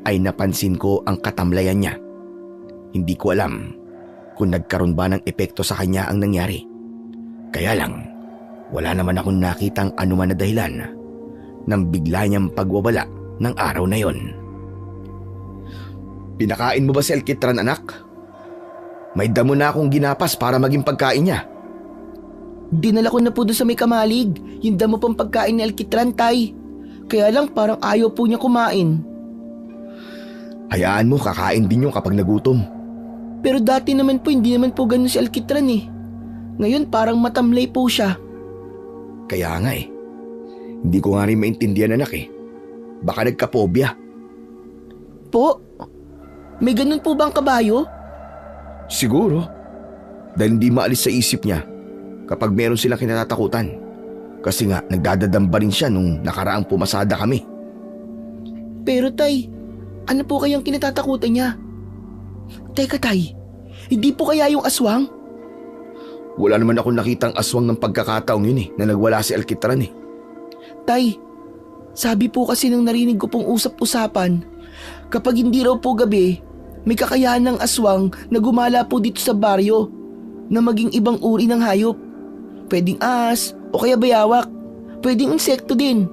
ay napansin ko ang katamlayan niya. Hindi ko alam kung nagkaroon ba ng epekto sa kanya ang nangyari. Kaya lang, wala naman akong nakitang anuman na dahilan ng bigla niyang pagwawala ng araw na yon. Pinakain mo ba si Alkitran, anak? May damo na akong ginapas para maging pagkain niya. Dinala ko na po doon sa may kamalig, yung damo pang pagkain ni Alkitran, tay. Kaya lang parang ayaw po niya kumain. Hayaan mo, kakain din yung kapag nagutom. Pero dati naman po, hindi naman po ganun si Alkitran eh. Ngayon parang matamlay po siya. Kaya nga eh. Hindi ko nga rin maintindihan, anak eh. Baka nagkapobya. Po? May ganun po bang kabayo? Siguro. Dahil hindi maalis sa isip niya kapag meron silang kinatatakutan. Kasi nga nagdadadamba rin siya nung nakaraang pumasada kami. Pero tay, ano po kayang kinatatakutan niya? Teka tay, hindi po kaya yung aswang? Wala naman akong nakitang aswang ng pagkakataong yun eh, na nagwala si Alkitran eh. Tay, sabi po kasi nang narinig ko pong usap-usapan, kapag hindi raw po gabi, may kakayahan ng aswang na gumala po dito sa baryo na maging ibang uri ng hayop. Pwedeng ahas o kaya bayawak, pwedeng insekto din,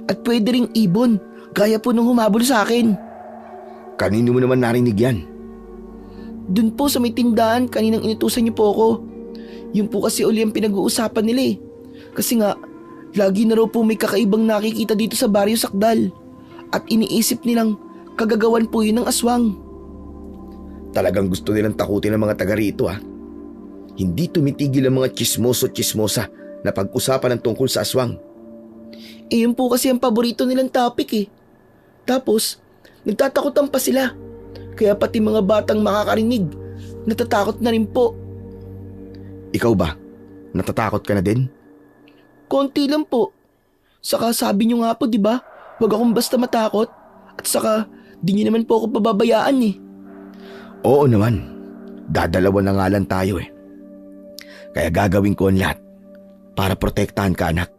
at pwede ring ibon, gaya po nung humabol sa akin. Kanino mo naman narinig yan? Dun po sa may tindahan kaninang inutusan niyo po ako. Yun po kasi uli ang pinag-uusapan nila eh. Kasi nga, lagi na raw po may kakaibang nakikita dito sa Baryo Sakdal. At iniisip nilang kagagawan po yun ng aswang. Talagang gusto nilang takutin ng mga taga rito ah. Hindi tumitigil ang mga chismoso-chismosa na pag-usapan ng tungkol sa aswang. Eh yun po kasi ang paborito nilang topic eh. Tapos, nagtatakutan pa sila. Kaya pati mga batang makakarinig, natatakot na rin po. Ikaw ba? Natatakot ka na din? Konti lang po. Saka sabi niyo nga po, di ba? Huwag akong basta matakot. At saka, di niyo naman po ako pababayaan eh. Oo naman. Dadalawa na nga lang tayo eh. Kaya gagawin ko ang lahat para protektahan ka, anak.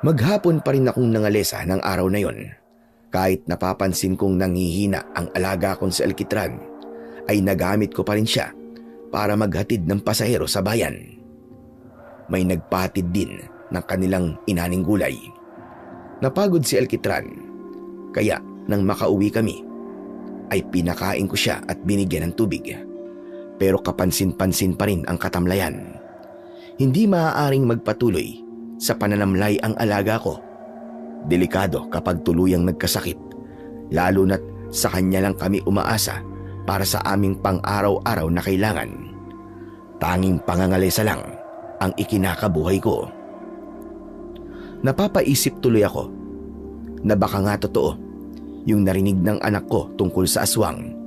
Maghapon pa rin akong nangalesa ng araw na yon. Kahit napapansin kong nanghihina ang alaga kong si Alkitran, ay nagamit ko pa rin siya para maghatid ng pasahero sa bayan. May nagpahatid din ng kanilang inaning gulay. Napagod si Alkitran, kaya nang makauwi kami, ay pinakain ko siya at binigyan ng tubig. Pero kapansin-pansin pa rin ang katamlayan. Hindi maaaring magpatuloy sa pananamlay ang alaga ko. Delikado kapag tuluyang nagkasakit, lalo na't sa kanya lang kami umaasa para sa aming pang-araw-araw na kailangan. Tanging pangangalesa lang ang ikinakabuhay ko. Napapaisip tuloy ako na baka nga totoo yung narinig ng anak ko tungkol sa aswang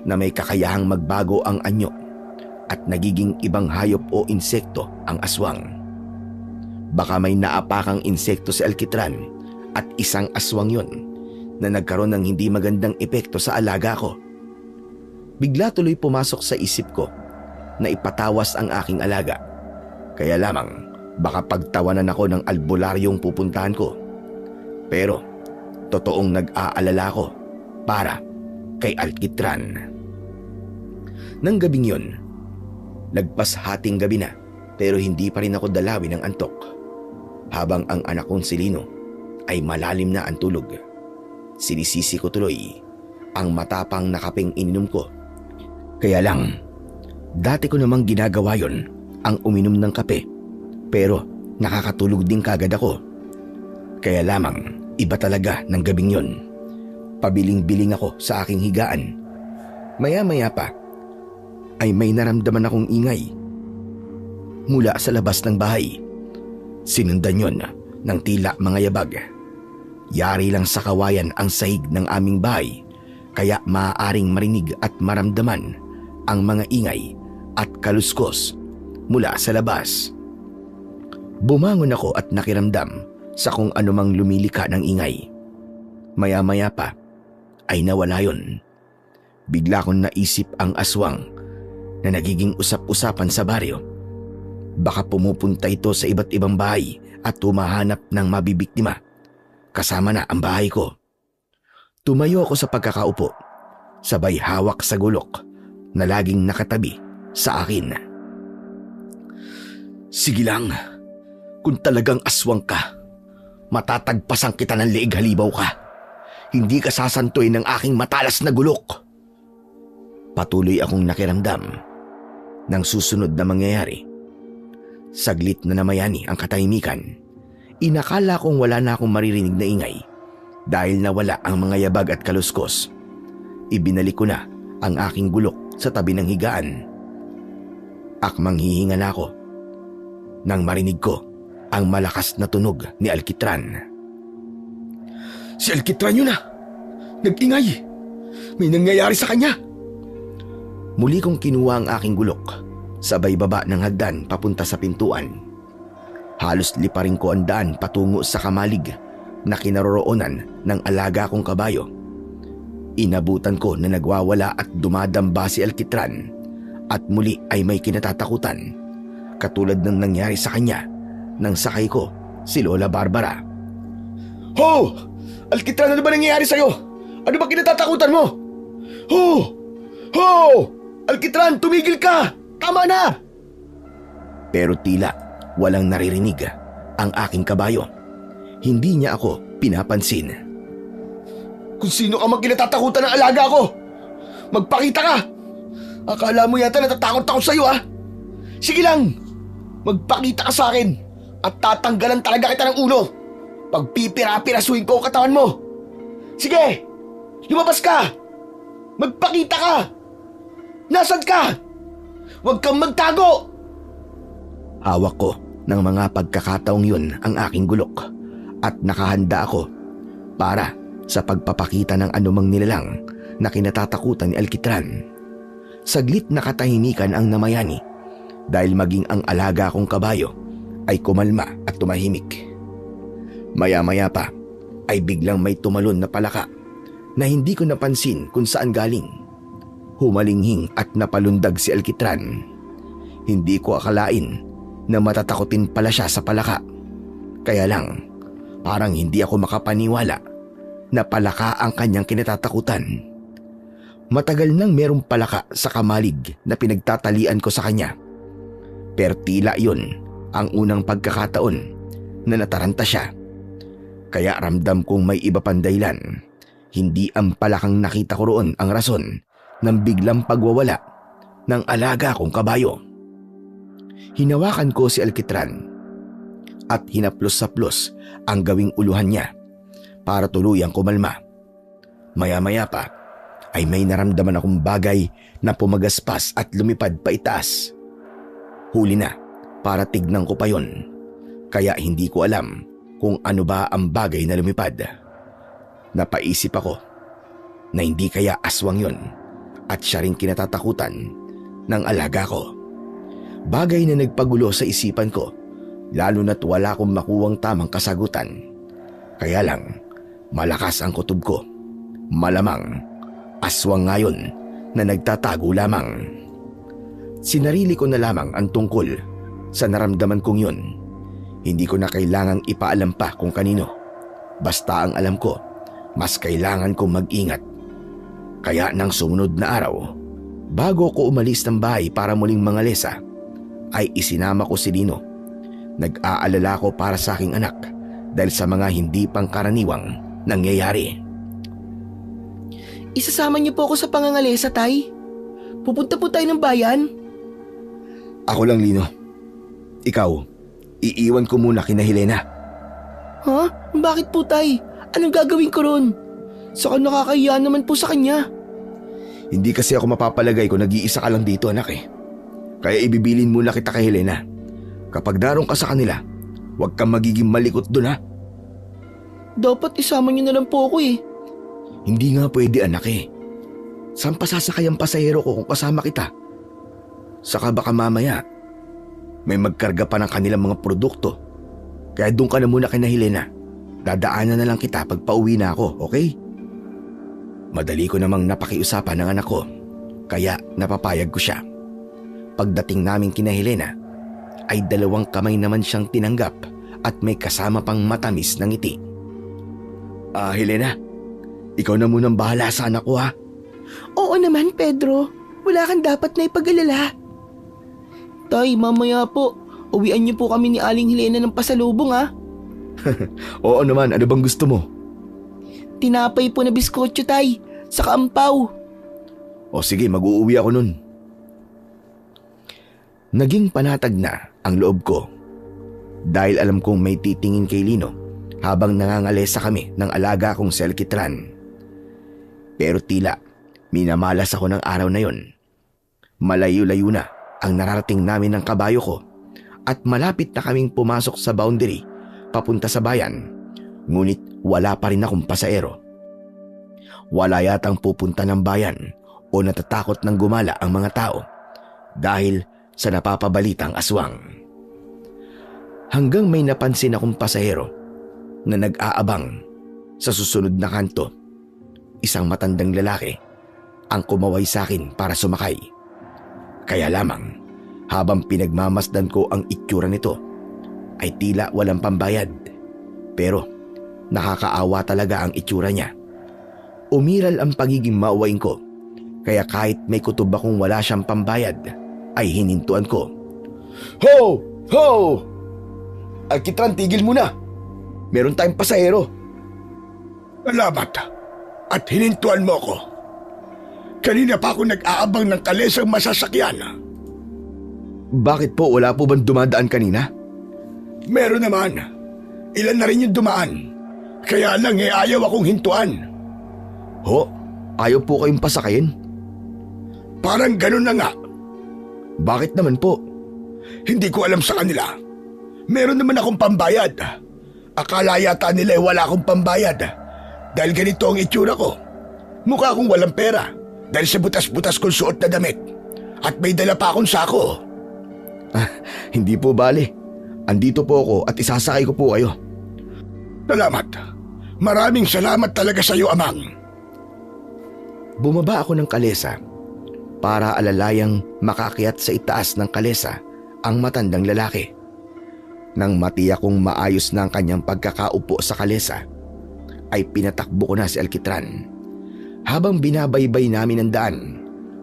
na may kakayahang magbago ang anyo at nagiging ibang hayop o insekto ang aswang. Baka may naapakang insekto si Alkitran at isang aswang yon na nagkaroon ng hindi magandang epekto sa alaga ko. Bigla tuloy pumasok sa isip ko na ipatawas ang aking alaga. Kaya lamang baka pagtawanan ako ng albularyong pupuntahan ko. Pero totoong nag-aalala ko para kay Alkitran. Nang gabing yun, lagpas hating gabi na pero hindi pa rin ako dalawin ng antok habang ang anak kong si Lino ay malalim na ang tulog. Sinisisi ko tuloy ang matapang na kapeng ininom ko. Kaya lang, dati ko namang ginagawa yon, ang uminom ng kape, pero nakakatulog din kagad ako. Kaya lamang, iba talaga ng gabing yon. Pabiling-biling ako sa aking higaan. Maya-maya pa, ay may naramdaman akong ingay mula sa labas ng bahay. Sinundan yon ng tila mga yabag. Yari lang sa kawayan ang sahig ng aming bahay, kaya maaaring marinig at maramdaman ang mga ingay at kaluskos mula sa labas. Bumangon ako at nakiramdam sa kung anumang lumilika ng ingay. Maya-maya pa ay nawala yon. Bigla kong naisip ang aswang na nagiging usap-usapan sa baryo. Baka pumupunta ito sa iba't ibang bahay at humahanap ng mabibiktima. Kasama na ang bahay ko. Tumayo ako sa pagkakaupo, sabay hawak sa gulok na laging nakatabi sa akin. Sige lang, kung talagang aswang ka, matatagpasan kita ng leeg halibaw ka. Hindi ka sasantuin ng aking matalas na gulok. Patuloy akong nakiramdam ng susunod na mangyayari. Saglit na namayani ang katahimikan. Inakala kong wala na akong maririnig na ingay dahil nawala ang mga yabag at kaluskos. Ibinalik ko na ang aking gulok sa tabi ng higaan. Akmang hihinga na ako nang marinig ko ang malakas na tunog ni Alkitran. Si Alkitran yun na! Nag-ingay! May nangyayari sa kanya! Muli kong kinuha ang aking gulok, sabay baba ng hagdan papunta sa pintuan. Halos liparin ko ang daan patungo sa kamalig na kinaroroonan ng alaga kong kabayo. Inabutan ko na nagwawala at dumadamba si Alkitran at muli ay may kinatatakutan, katulad ng nangyari sa kanya nang sakay ko si Lola Barbara. Ho! Alkitran, ano ba nangyayari sa'yo? Ano ba kinatatakutan mo? Ho! Ho! Alkitran, tumigil ka! Tama na! Pero tila walang naririnig ang aking kabayo. Hindi niya ako pinapansin. Kung sino ka mang kinatatakutan ng alaga ko, magpakita ka! Akala mo yata natatakot ako sa'yo, ha? Sige lang! Magpakita ka sa akin at tatanggalan talaga kita ng ulo. Pagpipira-pirasuhin ko ang katawan mo. Sige! Lumabas ka! Magpakita ka! Nasaan ka? Huwag kang magtago! Hawak ko ng mga pagkakataong yun ang aking gulok at nakahanda ako para sa pagpapakita ng anumang nilalang na kinatatakutan ni Alkitran. Saglit na katahimikan ang namayani dahil maging ang alaga kong kabayo ay kumalma at tumahimik. Maya-maya pa ay biglang may tumalon na palaka na hindi ko napansin kung saan galing. Humalinghing at napalundag si Alkitran. Hindi ko akalain na matatakotin pala siya sa palaka. Kaya lang, parang hindi ako makapaniwala na palaka ang kanyang kinatatakutan. Matagal nang merong palaka sa kamalig na pinagtatalian ko sa kanya. Pero tila yun ang unang pagkakataon na nataranta siya. Kaya ramdam kong may iba pang dahilan. Hindi ang palakang nakita ko roon ang rason ng biglang pagwawala ng alaga kong kabayo. Hinawakan ko si Alkitran at hinaplos-saplos ang gawing uluhan niya para tuluyang kumalma. Maya-maya pa ay may naramdaman akong bagay na pumagaspas at lumipad pa itaas. Huli na para tignan ko pa yon, kaya hindi ko alam kung ano ba ang bagay na lumipad. Napaisip ako na hindi kaya aswang yon at siya rin kinatatakutan ng alaga ko. Bagay na nagpagulo sa isipan ko, lalo na't wala akong makuwang tamang kasagutan. Kaya lang, malakas ang kutob ko. Malamang, aswang ngayon na nagtatago lamang. Sinarili ko na lamang ang tungkol sa naramdaman kong yun. Hindi ko na kailangang ipaalam pa kung kanino. Basta ang alam ko mas kailangan kong mag-ingat. Kaya nang sumunod na araw, bago ko umalis ng bahay para muling mangalesa, ay isinama ko si Lino. Nag-aalala ko para sa aking anak dahil sa mga hindi pangkaraniwang nangyayari. Isasama niyo po ako sa pangangalesa, Tay. Pupunta po tayo ng bayan. Ako lang, Lino. Ikaw, iiwan ko muna kina Helena. Ha? Bakit po, Tay? Anong gagawin ko ron? Saka nakakahiya naman po sa kanya. Hindi kasi ako mapapalagay kung nag-iisa ka lang dito, anak eh. Kaya ibibilin muna kita kay Helena. Kapag darong ka sa kanila, huwag kang magiging malikot doon, ha? Dapat isama niyo na lang po ako eh. Hindi nga pwede, anak eh. Saan pa sasakay ang pasahero ko kung kasama kita? Saka baka mamaya, may magkarga pa ng kanilang mga produkto. Kaya doon ka na muna kay Helena. Dadaanan na lang kita pag pauwi na ako, okay? Madali ko namang napakiusapan ng anak ko, kaya napapayag ko siya. Pagdating namin kina Helena, ay 2 kamay naman siyang tinanggap at may kasama pang matamis na ngiti. Helena, ikaw na munang bahala sa anak ko, ha? Oo naman, Pedro. Wala kang dapat na ipag-alala. Tay, mamaya po, uwian niyo po kami ni Aling Helena ng pasalubong, ha? Oo naman, ano bang gusto mo? Tinapay po na biskotso, Tay, saka ampaw. O sige, mag-uuwi ako nun. Naging panatag na ang loob ko dahil alam kong may titingin kay Lino habang nangangalesa kami ng alaga kong si Alkitran. Pero tila minamalas ako ng araw na yon. Malayo-layo na ang nararating namin ng kabayo ko at malapit na kaming pumasok sa boundary papunta sa bayan, ngunit wala pa rin akong pasahero. Wala yatang pupunta ng bayan o natatakot ng gumala ang mga tao dahil sa napapabalitang aswang. Hanggang may napansin akong pasahero na nag-aabang sa susunod na kanto. Isang matandang lalaki ang kumaway sa akin para sumakay. Kaya lamang habang pinagmamasdan ko ang itsura nito ay tila walang pambayad. Pero nakakaawa talaga ang itsura niya. Umiral ang pagiging maawain ko, kaya kahit may kutob akong wala siyang pambayad ay hinintuan ko. Ho! Ho! Alkitran, tigil muna! Meron tayong pasahero. Salamat at hinintuan mo ko. Kanina pa ako nag-aabang ng kalesang masasakyan. Bakit po, wala po bang dumadaan kanina? Meron naman. Ilan na rin yung dumaan. Kaya lang ayaw akong hintuan. Ho? Ayaw po kayong pasakayin? Parang ganun na nga. Bakit naman po? Hindi ko alam sa kanila. Meron naman akong pambayad. Akala yata nila wala akong pambayad. Dahil ganito ang itsura ko. Mukha akong walang pera dahil sa butas-butas kong suot na damit. At may dala pa akong sako. Hindi po bale. Andito po ako at isasakay ko po kayo. Salamat. Maraming salamat talaga sa iyo, Amang. Bumaba ako ng kalesa para alalayang makakyat sa itaas ng kalesa ang matandang lalaki. Nang matiyak kong maayos na ang kanyang pagkakaupo sa kalesa, ay pinatakbo ko na si Alkitran. Habang binabaybay namin ang daan,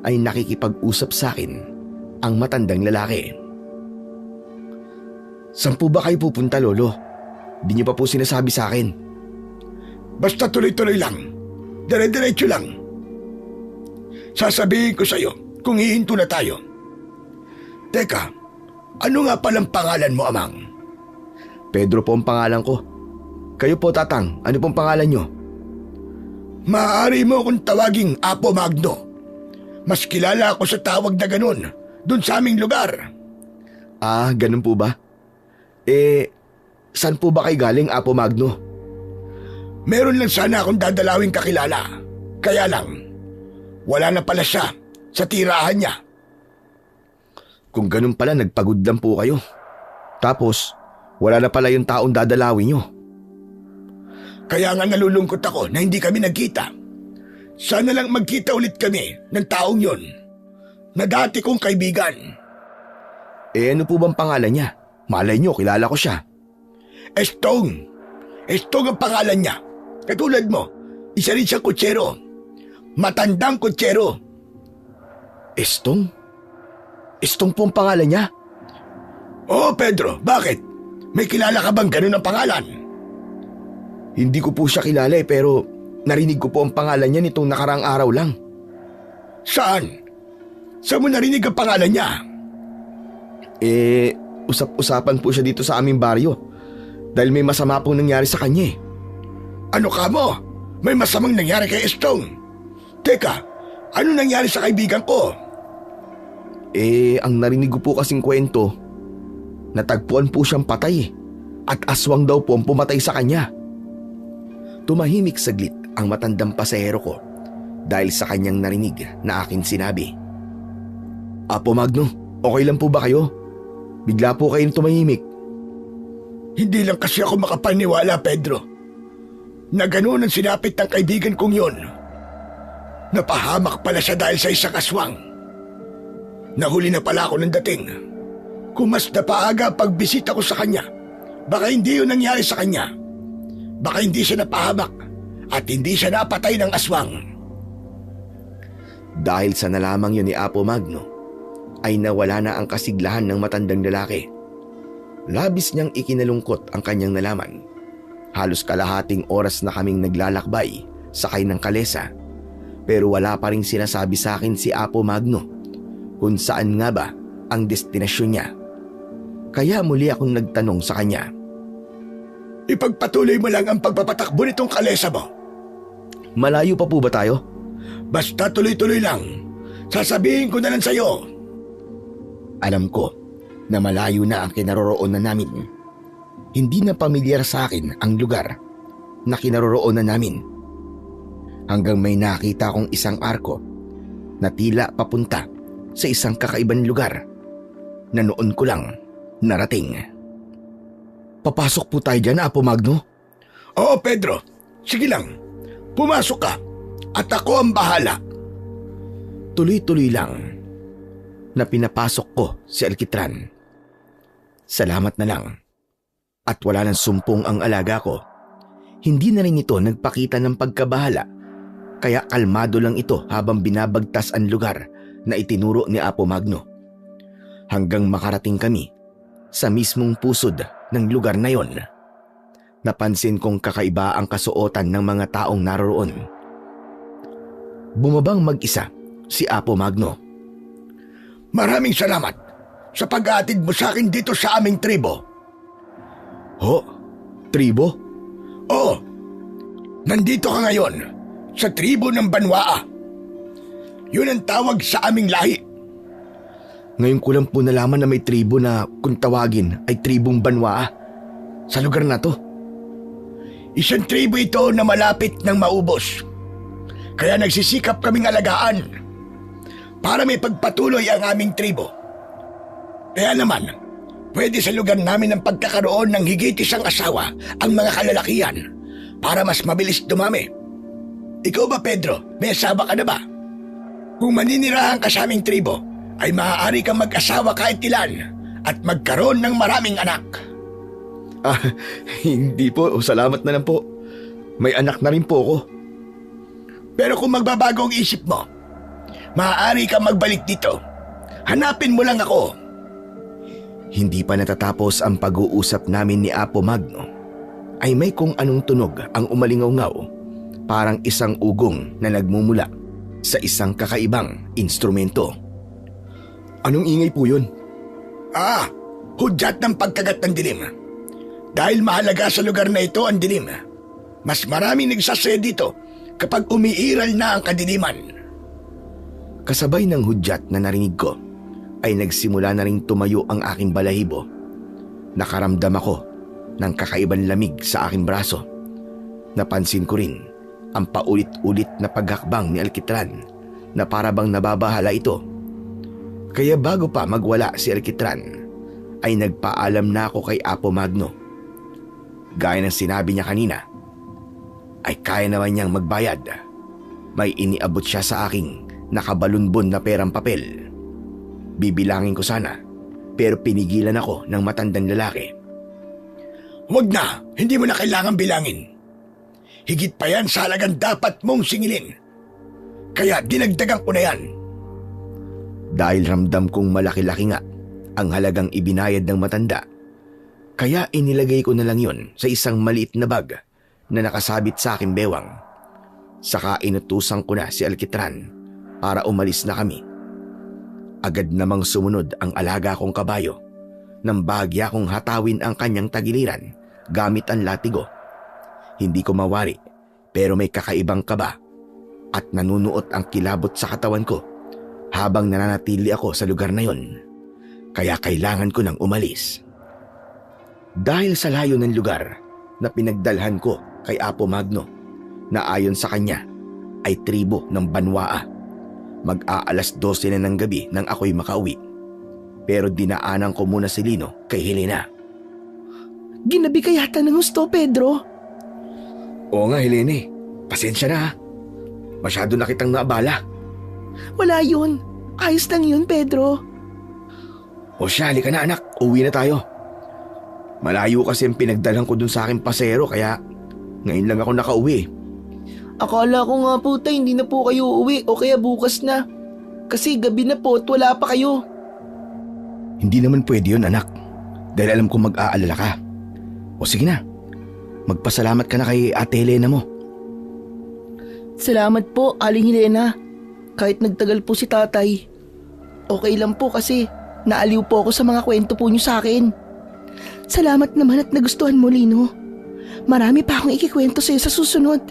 ay nakikipag-usap sa akin ang matandang lalaki. Saan po ba kayo pupunta, Lolo? Di niyo pa po sinasabi sa akin. Basta tuloy-tuloy lang. Dire-diretso lang. Sasabihin ko sa'yo kung hihinto na tayo. Teka, ano nga palang pangalan mo, Amang? Pedro po ang pangalan ko. Kayo po, Tatang, ano pong pangalan nyo? Maaari mo akong tawaging Apo Magno. Mas kilala ako sa tawag na ganun dun sa aming lugar. Ganun po ba? Saan po ba kayo galing, Apo Magno? Meron lang sana akong dadalawing kakilala. Kaya lang, wala na pala siya sa tirahan niya. Kung ganun pala, nagpagod lang po kayo. Tapos, wala na pala yung taong dadalawin nyo. Kaya nga nalulungkot ako na hindi kami nagkita. Sana lang magkita ulit kami ng taong yon na dati kong kaibigan. Ano po bang pangalan niya? Malay nyo, kilala ko siya. Estong. Estong ang pangalan niya. Katulad mo, Isa rin siyang kutsero. Matandang kutsero. Estong? Estong po ang pangalan niya? Oo, Pedro, bakit? May kilala ka bang ganun ang pangalan? Hindi ko po siya kilala pero narinig ko po ang pangalan niya nitong nakaraang araw lang. Saan? Saan mo narinig ang pangalan niya? Usap-usapan po siya dito sa aming baryo. Dahil may masama pong nangyari sa kanya eh. Ano ka mo? May masamang nangyari kay Estong. Teka, ano nangyari sa kaibigan ko? Ang narinig ko po kasing kwento, natagpuan po siyang patay at aswang daw po ang pumatay sa kanya. Tumahimik saglit ang matandang pasahero ko dahil sa kanyang narinig na akin sinabi. Apo Magno, okay lang po ba kayo? Bigla po kayong tumahimik. Hindi lang kasi ako makapaniwala, Pedro, na ganun ang sinapit ng kaibigan kong yun. Napahamak pala siya dahil sa isang aswang. Nahuli na pala ako ng dating. Kung mas napaaga pagbisita ko sa kanya, baka hindi yun nangyari sa kanya. Baka hindi siya napahamak at hindi siya napatay ng aswang. Dahil sa nalamang yun ni Apo Magno, ay nawala na ang kasiglahan ng matandang lalaki. Labis niyang ikinalungkot ang kanyang nalaman. Halos kalahating oras na kaming naglalakbay sakay ng kalesa, pero wala pa ring sinasabi sa akin si Apo Magno kung saan nga ba ang destinasyon niya. Kaya muli akong nagtanong sa kanya. Ipagpatuloy mo lang ang pagpapatakbo nitong kalesa mo. Malayo pa po ba tayo? Basta tuloy-tuloy lang. Sasabihin ko na lang sa'yo. Alam ko na malayo na ang kinaroroonan namin. Hindi na pamilyar sa akin ang lugar na kinaroroonan namin. Hanggang may nakita kong isang arko na tila papunta sa isang kakaibang lugar na noon ko lang narating. Papasok po tayo dyan, Apo Magno? Oo, Pedro. Sige lang. Pumasok ka at ako ang bahala. Tuloy-tuloy lang na pinapasok ko si Alkitran. Salamat na lang. At wala nang sumpong ang alaga ko. Hindi na rin ito nagpakita ng pagkabahala, kaya kalmado lang ito habang binabagtas ang lugar na itinuro ni Apo Magno. Hanggang makarating kami sa mismong pusod ng lugar na yon. Napansin kong kakaiba ang kasuotan ng mga taong naroroon. Bumabang mag-isa si Apo Magno. Maraming salamat sa pag-aatid mo sa akin dito sa aming tribo. Ho? Tribo? Oo. Nandito ka ngayon sa tribo ng Banwaa. Yun ang tawag sa aming lahi. Ngayon ko lang po nalaman na may tribo na kung tawagin ay tribong Banwaa sa lugar na to. Isang tribo ito na malapit ng maubos. Kaya nagsisikap kaming alagaan para may pagpatuloy ang aming tribo. Kaya naman, pwede sa lugar namin ang pagkakaroon ng higit isang asawa ang mga kalalakihan para mas mabilis dumami. Ikaw ba, Pedro? May asawa ka na ba? Kung maninirahan ka sa aming tribo, ay maaari kang mag-asawa kahit ilan at magkaroon ng maraming anak. Hindi po. Salamat na lang po. May anak na rin po ako. Pero kung magbabago ang isip mo, maaari kang magbalik dito. Hanapin mo lang ako. Hindi pa natatapos ang pag-uusap namin ni Apo Magno, ay may kung anong tunog ang umalingaw-ngaw, parang isang ugong na nagmumula sa isang kakaibang instrumento. Anong ingay po yun? Hudyat ng pagkagat ng dilim. Dahil mahalaga sa lugar na ito ang dilim, mas maraming nagsasaya dito kapag umiiral na ang kadiliman. Kasabay ng hudyat na narinig ko, ay nagsimula na ring tumayo ang aking balahibo. Nakaramdam ako ng kakaibang lamig sa aking braso. Napansin ko rin ang paulit-ulit na paghakbang ni Alkitran na parabang nababahala ito. Kaya bago pa magwala si Alkitran, ay nagpaalam na ako kay Apo Magno. Gaya ng sinabi niya kanina, ay kaya naman niyang magbayad. May iniabot siya sa aking nakabalunbon na perang papel. Bibilangin ko sana, pero pinigilan ako ng matandang lalaki. Huwag na, hindi mo na kailangan bilangin. Higit pa yan sa halagang dapat mong singilin. Kaya dinagdagan ko na yan. Dahil ramdam kong malaki-laki nga ang halagang ibinayad ng matanda, kaya inilagay ko na lang yon sa isang maliit na bag na nakasabit sa aking bewang. Saka inutusan ko na si Alkitran para umalis na kami. Agad namang sumunod ang alaga kong kabayo nang bahagya kong hatawin ang kanyang tagiliran gamit ang latigo. Hindi ko mawari pero may kakaibang kaba at nanunuot ang kilabot sa katawan ko habang nananatili ako sa lugar na yon. Kaya kailangan ko nang umalis. Dahil sa layo ng lugar na pinagdalhan ko kay Apo Magno na ayon sa kanya ay tribo ng Banwaa. Mag-aalas 12 na ng gabi nang ako'y makauwi. Pero dinaanan ko muna si Lino kay Helena. Ginabi ka yata ng gusto, Pedro. Oo nga, Helena. Pasensya na ha. Masyado na kitang naabala. Wala yun. Ayos lang yun, Pedro. O siya, halika na anak. Uwi na tayo. Malayo kasi ang pinagdalan ko dun sa aking pasero kaya ngayon lang ako nakauwi. Akala ko nga po tay, hindi na po kayo uuwi o kaya bukas na. Kasi gabi na po at wala pa kayo. Hindi naman pwede yun anak. Dahil alam ko mag-aalala ka. O sige na. Magpasalamat ka na kay Ate Helena mo. Salamat po, Aling Helena. Kahit nagtagal po si tatay. Okay lang po kasi naaliw po ako sa mga kwento po niyo sa akin. Salamat naman at nagustuhan mo, Lino. Marami pa akong ikikwento sa'yo sa susunod.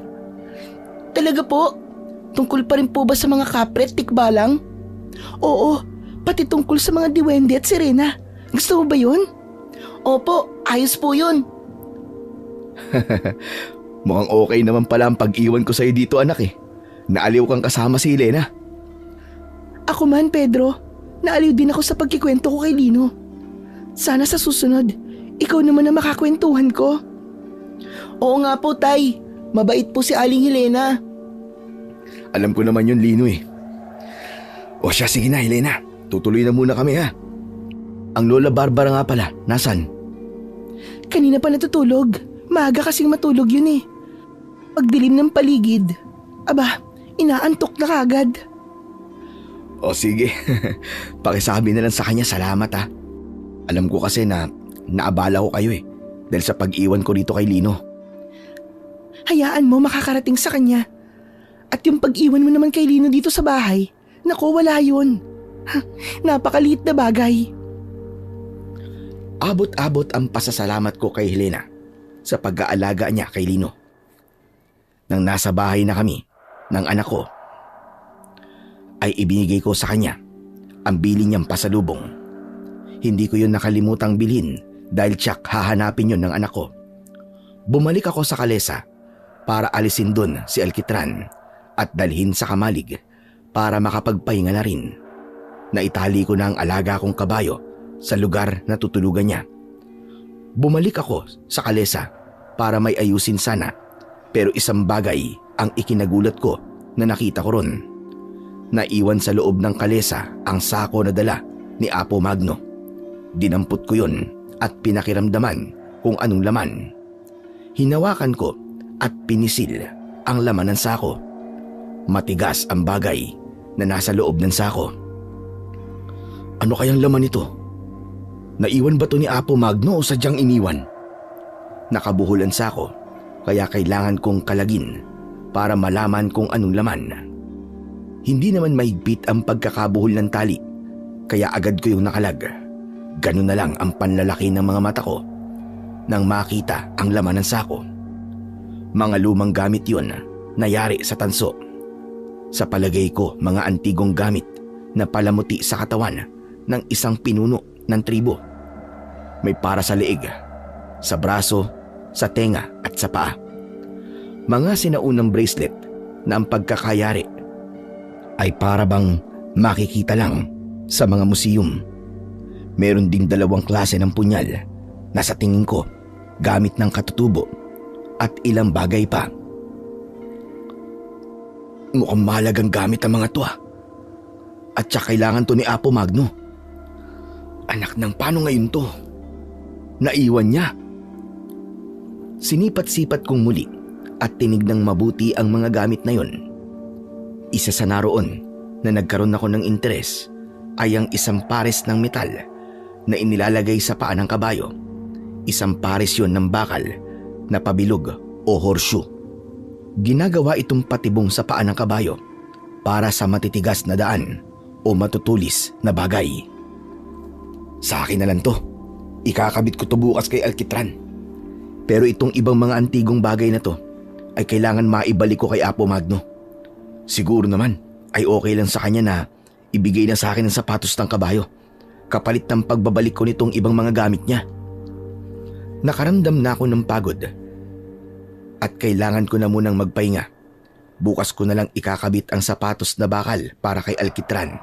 Talaga po? Tungkol pa rin po ba sa mga kapre at tikbalang? Oo, pati tungkol sa mga diwende at sirena. Gusto mo ba yun? Opo, ayos po yun. Mukhang okay naman pala ang pag-iwan ko sa'yo dito anak eh. Naaliw kang kasama si Helena. Ako man, Pedro. Naaliw din ako sa pagkikwento ko kay Lino. Sana sa susunod, ikaw naman ang makakwentuhan ko. Oo nga po, Tay. Mabait po si Aling Helena. Alam ko naman yun, Lino eh. O siya, sige na, Helena. Tutuloy na muna kami ha. Ang Lola Barbara nga pala, nasan? Kanina pa natutulog. Maaga kasing matulog yun eh. Pagdilim ng paligid, aba, inaantok na kagad. O sige, pakisabi na lang sa kanya salamat ha. Alam ko kasi na naabala ko kayo eh. Dahil sa pag-iwan ko dito kay Lino. Hayaan mo makakarating sa kanya. At yung pag-iwan mo naman kay Lino dito sa bahay, naku, wala yun. Napakaliit na bagay. Abot-abot ang pasasalamat ko kay Helena sa pag-aalaga niya kay Lino. Nang nasa bahay na kami ng anak ko, ay ibinigay ko sa kanya ang bili niyang pasalubong. Hindi ko yun nakalimutang bilhin dahil tiyak hahanapin yun ng anak ko. Bumalik ako sa kalesa para alisin dun si Alkitran at dalhin sa kamalig para makapagpahinga na rin. Naitali ko na ang alaga kong kabayo sa lugar na tutulugan niya. Bumalik ako sa kalesa para may ayusin sana, pero isang bagay ang ikinagulat ko na nakita ko ron. Naiwan sa loob ng kalesa ang sako na dala ni Apo Magno. Dinampot ko yun at pinakiramdaman kung anong laman. Hinawakan ko at pinisil ang laman ng sako. Matigas ang bagay na nasa loob ng sako. Ano kayang laman nito? Naiwan ba to ni Apo Magno o sadyang iniwan? Nakabuhol ang sako kaya kailangan kong kalagin para malaman kung anong laman. Hindi naman mahigpit ang pagkakabuhol ng tali kaya agad ko yung nakalag. Ganun na lang ang panlalaki ng mga mata ko nang makita ang laman ng sako. Mga lumang gamit yun na yari sa tanso. Sa palagay ko, mga antigong gamit na palamuti sa katawan ng isang pinuno ng tribo. May para sa leeg, sa braso, sa tenga at sa paa. Mga sinaunang bracelet na ang pagkakayari ay para bang makikita lang sa mga museum. Meron ding dalawang klase ng punyal na sa tingin ko gamit ng katutubo at ilang bagay pa. Mukhang mahalagang gamit ang mga to ah. At siya kailangan to ni Apo Magno. Anak ng paano ngayon to? Naiwan niya. Sinipat-sipat kong muli at tinignang mabuti ang mga gamit na yon. Isa sa naroon na nagkaroon ako ng interes ay ang isang pares ng metal na inilalagay sa paa ng kabayo. Isang pares yon ng bakal na pabilog o horseshoe. Ginagawa itong patibong sa paa ng kabayo para sa matitigas na daan o matutulis na bagay. Sa akin na lang to. Ikakabit ko to bukas kay Alkitran. Pero itong ibang mga antigong bagay na to ay kailangan maibalik ko kay Apo Magno. Siguro naman ay okay lang sa kanya na ibigay na sa akin ang sapatos ng kabayo kapalit ng pagbabalik ko nitong ibang mga gamit niya. Nakaramdam na ako ng pagod at kailangan ko na munang magpahinga. Bukas ko na lang ikakabit ang sapatos na bakal para kay Alkitran.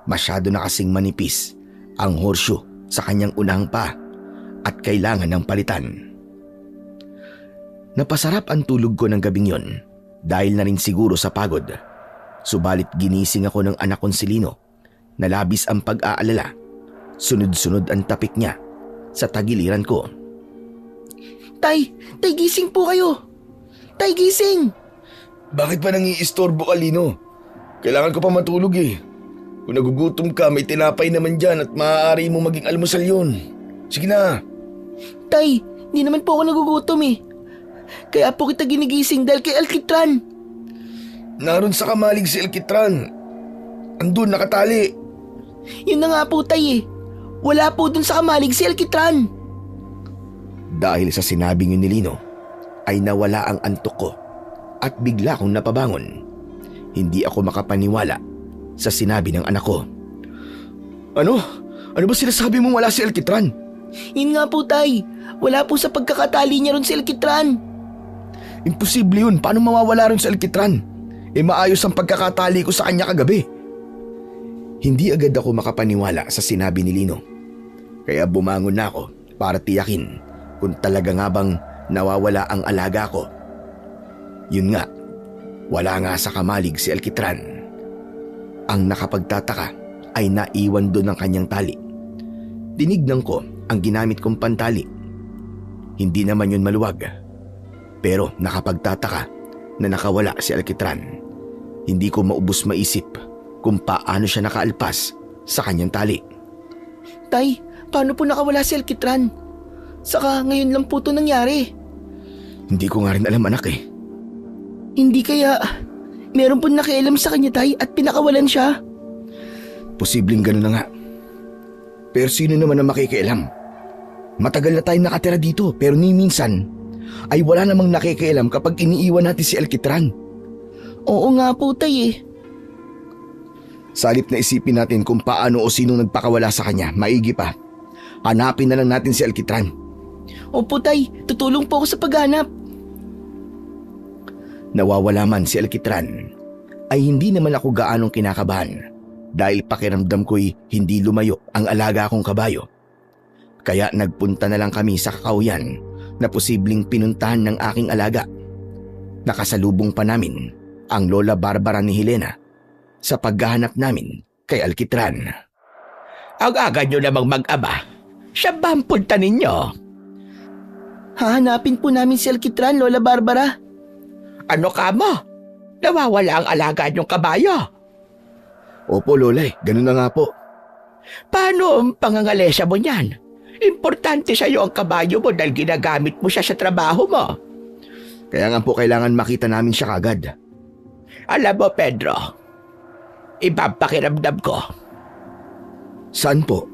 Masyado na kasing manipis ang horseshoe sa kanyang unang paa at kailangan ng palitan. Napasarap ang tulog ko ng gabing yon dahil na rin siguro sa pagod. Subalit ginising ako ng anak kong si Lino na labis ang pag-aalala. Sunod-sunod ang tapik niya sa tagiliran ko. Tay gising po kayo. Tay, gising. Bakit pa nangiistorbo ka, Lino? Kailangan ko pa matulog eh. Kung nagugutom ka, may tinapay naman dyan at maaari mo maging almusal yun. Sige na. Tay, hindi naman po ako nagugutom eh. Kaya po kita ginigising dahil kay Alkitran. Naroon sa kamalig si Alkitran. Andun, nakatali. Yun na nga po, tay eh. Wala po dun sa kamalig si Alkitran. Dahil sa sinabing yun ni Lino, ay nawala ang antok ko at bigla kong napabangon. Hindi ako makapaniwala sa sinabi ng anak ko. Ano? Ano ba sinasabi mong wala si Alkitran? Yun nga po, tay. Wala po sa pagkakatali niya ron si Alkitran. Imposible yun. Paano mawawala rin si Alkitran? Maayos ang pagkakatali ko sa kanya kagabi. Hindi agad ako makapaniwala sa sinabi ni Lino. Kaya bumangon na ako para tiyakin kung talaga nga bang nawawala ang alaga ko. Yun nga, wala nga sa kamalig si Alkitran. Ang nakapagtataka ay naiwan doon ang kanyang tali. Tinignan ko ang ginamit kong pantali. Hindi naman yun maluwag. Pero nakapagtataka na nakawala si Alkitran. Hindi ko maubos maisip kung paano siya nakaalpas sa kanyang tali. Tay, paano po nakawala si Alkitran? Saka ngayon lang po ito nangyari. Hindi ko nga rin alam, anak eh. Hindi kaya meron po nakialam sa kanya, tay, at pinakawalan siya? Posibleng gano'n na nga. Pero sino naman ang makikialam? Matagal na tayong nakatira dito pero ni minsan ay wala namang nakikialam kapag iniiwan natin si Alkitran. Oo nga po, tay eh. Sa halip na isipin natin kung paano o sino nagpakawala sa kanya, maigi pa. Hanapin na lang natin si Alkitran. Opo, tay. Tutulong po ako sa paghanap. Nawawala man si Alkitran, ay hindi naman ako gaanong kinakabahan dahil pakiramdam ko'y hindi lumayo ang alaga kong kabayo. Kaya nagpunta na lang kami sa kakauyan na posibleng pinuntahan ng aking alaga. Nakasalubong pa namin ang Lola Barbara ni Helena sa paghahanap namin kay Alkitran. Ang aga nyo namang mag-ama. Siya ba ang punta ninyo? Hahanapin po namin si Alkitran, Lola Barbara. Ano ka mo? Nawawala ang alaga niyong kabayo. Opo, Lola, ganun na nga po. Paano ang pangangalesa mo niyan? Importante sa'yo ang kabayo mo dahil ginagamit mo siya sa trabaho mo. Kaya nga po kailangan makita namin siya kagad. Alam mo, Pedro, iba ang pakiramdam ko. Saan po?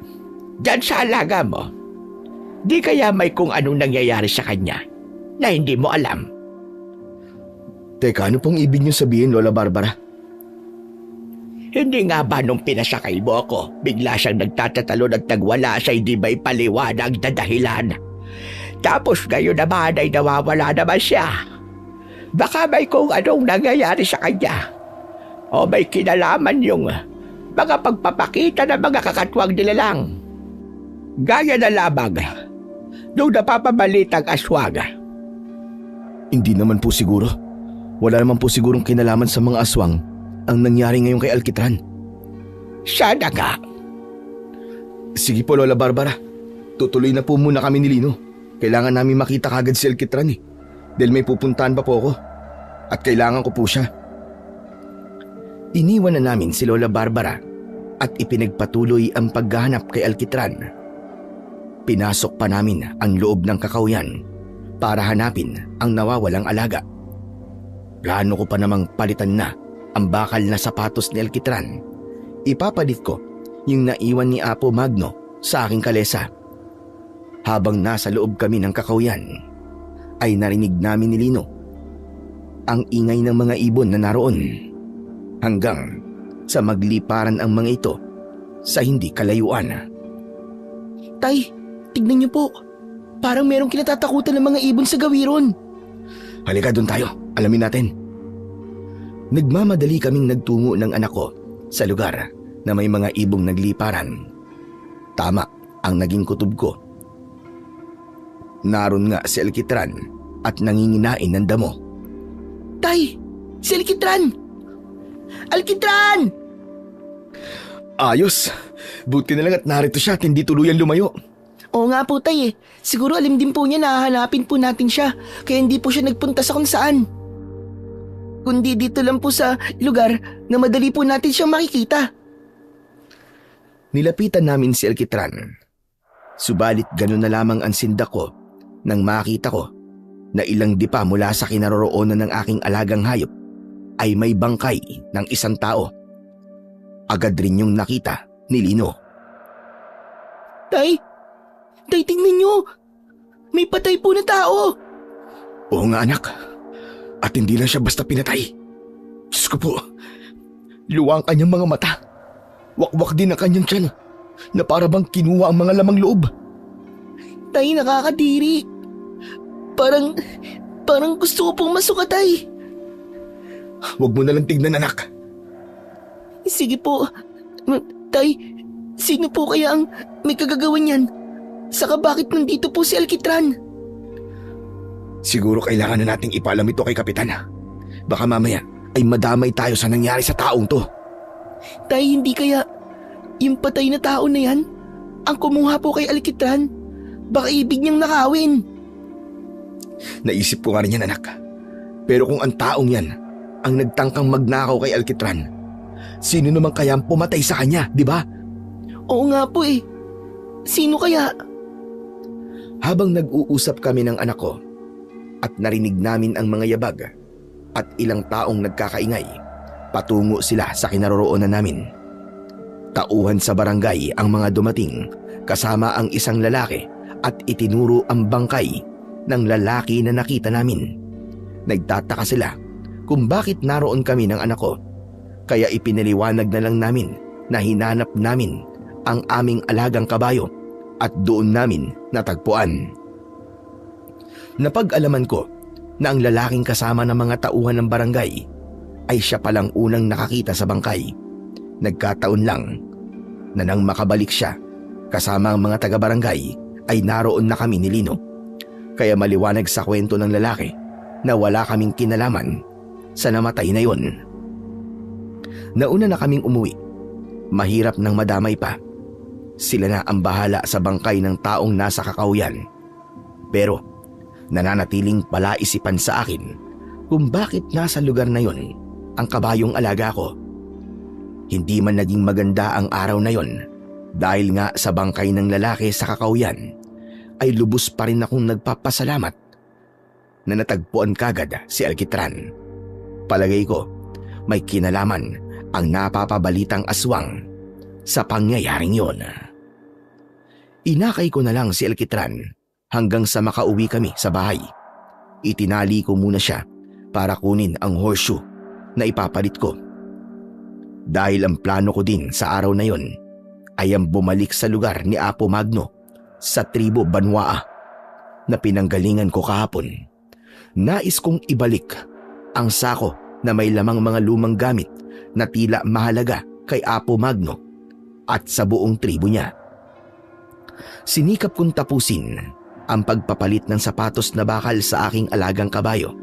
Diyan sa alaga mo. Di kaya may kung anong nangyayari sa kanya na hindi mo alam. Teka, ano pong ibig niyo sabihin, Lola Barbara? Hindi nga ba nung pinasakay mo ako, bigla siyang nagtatatalon at nagwala siya, hindi ba ipaliwanag na dahilan? Tapos ngayon naman ay nawawala naman siya. Baka may kung anong nangyayari sa kanya. O may kinalaman yung mga pagpapakita ng mga kakatwang nila lang. Gaya na lamang nung napapabalitang aswang. Hindi naman po siguro. Wala naman po sigurong kinalaman sa mga aswang ang nangyari ngayon kay Alkitran. Sana nga. Sige po, Lola Barbara. Tutuloy na po muna kami ni Lino. Kailangan namin makita kagad si Alkitran eh. dahil may pupuntahan pa po ako at kailangan ko po siya. Iniwan na namin si Lola Barbara at ipinagpatuloy ang paghahanap kay Alkitran. Pinasok pa namin ang loob ng kakauyan para hanapin ang nawawalang alaga. Plano ko pa namang palitan na ang bakal na sapatos ni Alkitran. Ipapalit ko yung naiwan ni Apo Magno sa aking kalesa. Habang nasa loob kami ng kakauyan, ay narinig namin ni Lino ang ingay ng mga ibon na naroon hanggang sa magliparan ang mga ito sa hindi kalayuan. Tay, tignan niyo po. Parang merong kinatatakutan ng mga ibon sa gawiron. Halika doon tayo, alamin natin. Nagmamadali kaming nagtungo ng anak ko sa lugar na may mga ibong nagliparan. Tama ang naging kutob ko. Naroon nga si Alkitran at nanginginain ng damo. Tay, si Alkitran! Alkitran! Ayos! Buti na lang at narito siya at hindi tuluyan lumayo. Oo nga po tay Siguro alim din po niya na hahanapin po natin siya kaya hindi po siya nagpunta sa kung saan. Kundi dito lang po sa lugar na madali po natin siyang makikita. Nilapitan namin si Alkitran. Subalit ganun na lamang ang sindak ko nang makita ko na ilang dipa mula sa kinaroroonan ng aking alagang hayop ay may bangkay ng isang tao. Agad rin yung nakita ni Lino. Tay, tingnan niyo. May patay po na tao. Oo nga anak. At hindi lang siya basta pinatay. Diyos ko po, luwang kanyang mga mata. Wakwak din ang kanyang tiyan na para bang kinuha ang mga lamang loob. Tay, nakakadiri. Parang gusto ko pong masukatay. Huwag mo nalang tignan anak. Sige po. Tay, sino po kaya ang may kagagawan niyan? Saka bakit nandito po si Alkitran? Siguro kailangan na nating ipaalam ito kay Kapitan. Baka mamaya ay madamay tayo sa nangyari sa taong to. Tay, hindi kaya yung patay na tao na yan ang kumuha po kay Alkitran? Baka ibig niyang nakawin. Naisip ko nga rin yan anak. Pero kung ang taong yan ang nagtangkang magnakaw kay Alkitran, sino naman kaya ang pumatay sa kanya, di ba? Oo nga po Sino kaya? Habang nag-uusap kami ng anak ko at narinig namin ang mga yabag at ilang taong nagkakaingay, patungo sila sa kinaroroonan namin. Tauhan sa barangay ang mga dumating kasama ang isang lalaki at itinuro ang bangkay ng lalaki na nakita namin. Nagtataka sila kung bakit naroon kami ng anak ko, kaya ipinaliwanag na lang namin na hinanap namin ang aming alagang kabayo at doon namin natagpuan. Napag-alaman ko na ang lalaking kasama ng mga tauhan ng barangay ay siya palang unang nakakita sa bangkay. Nagkataon lang na nang makabalik siya kasama ang mga taga-barangay ay naroon na kami ni Lino. Kaya maliwanag sa kwento ng lalaki na wala kaming kinalaman sa namatay na yon. Nauna na kaming umuwi. Mahirap nang madamay pa. Sila na ang bahala sa bangkay ng taong nasa kakauyan. Pero nananatiling palaisipan sa akin kung bakit nasa lugar na yon ang kabayong alaga ko. Hindi man naging maganda ang araw na yon dahil nga sa bangkay ng lalaki sa kakauyan ay lubos pa rin akong nagpapasalamat na natagpuan kagad si Alkitran. Palagay ko may kinalaman ang napapabalitang aswang sa pangyayaring yon. Inakay ko na lang si Alkitran hanggang sa makauwi kami sa bahay. Itinali ko muna siya para kunin ang horseshoe na ipapalit ko. Dahil ang plano ko din sa araw na yon ay ang bumalik sa lugar ni Apo Magno sa tribo Banwaa na pinanggalingan ko kahapon. Nais kong ibalik ang sako na may lamang mga lumang gamit na tila mahalaga kay Apo Magno at sa buong tribo niya. Sinikap kong tapusin ang pagpapalit ng sapatos na bakal sa aking alagang kabayo.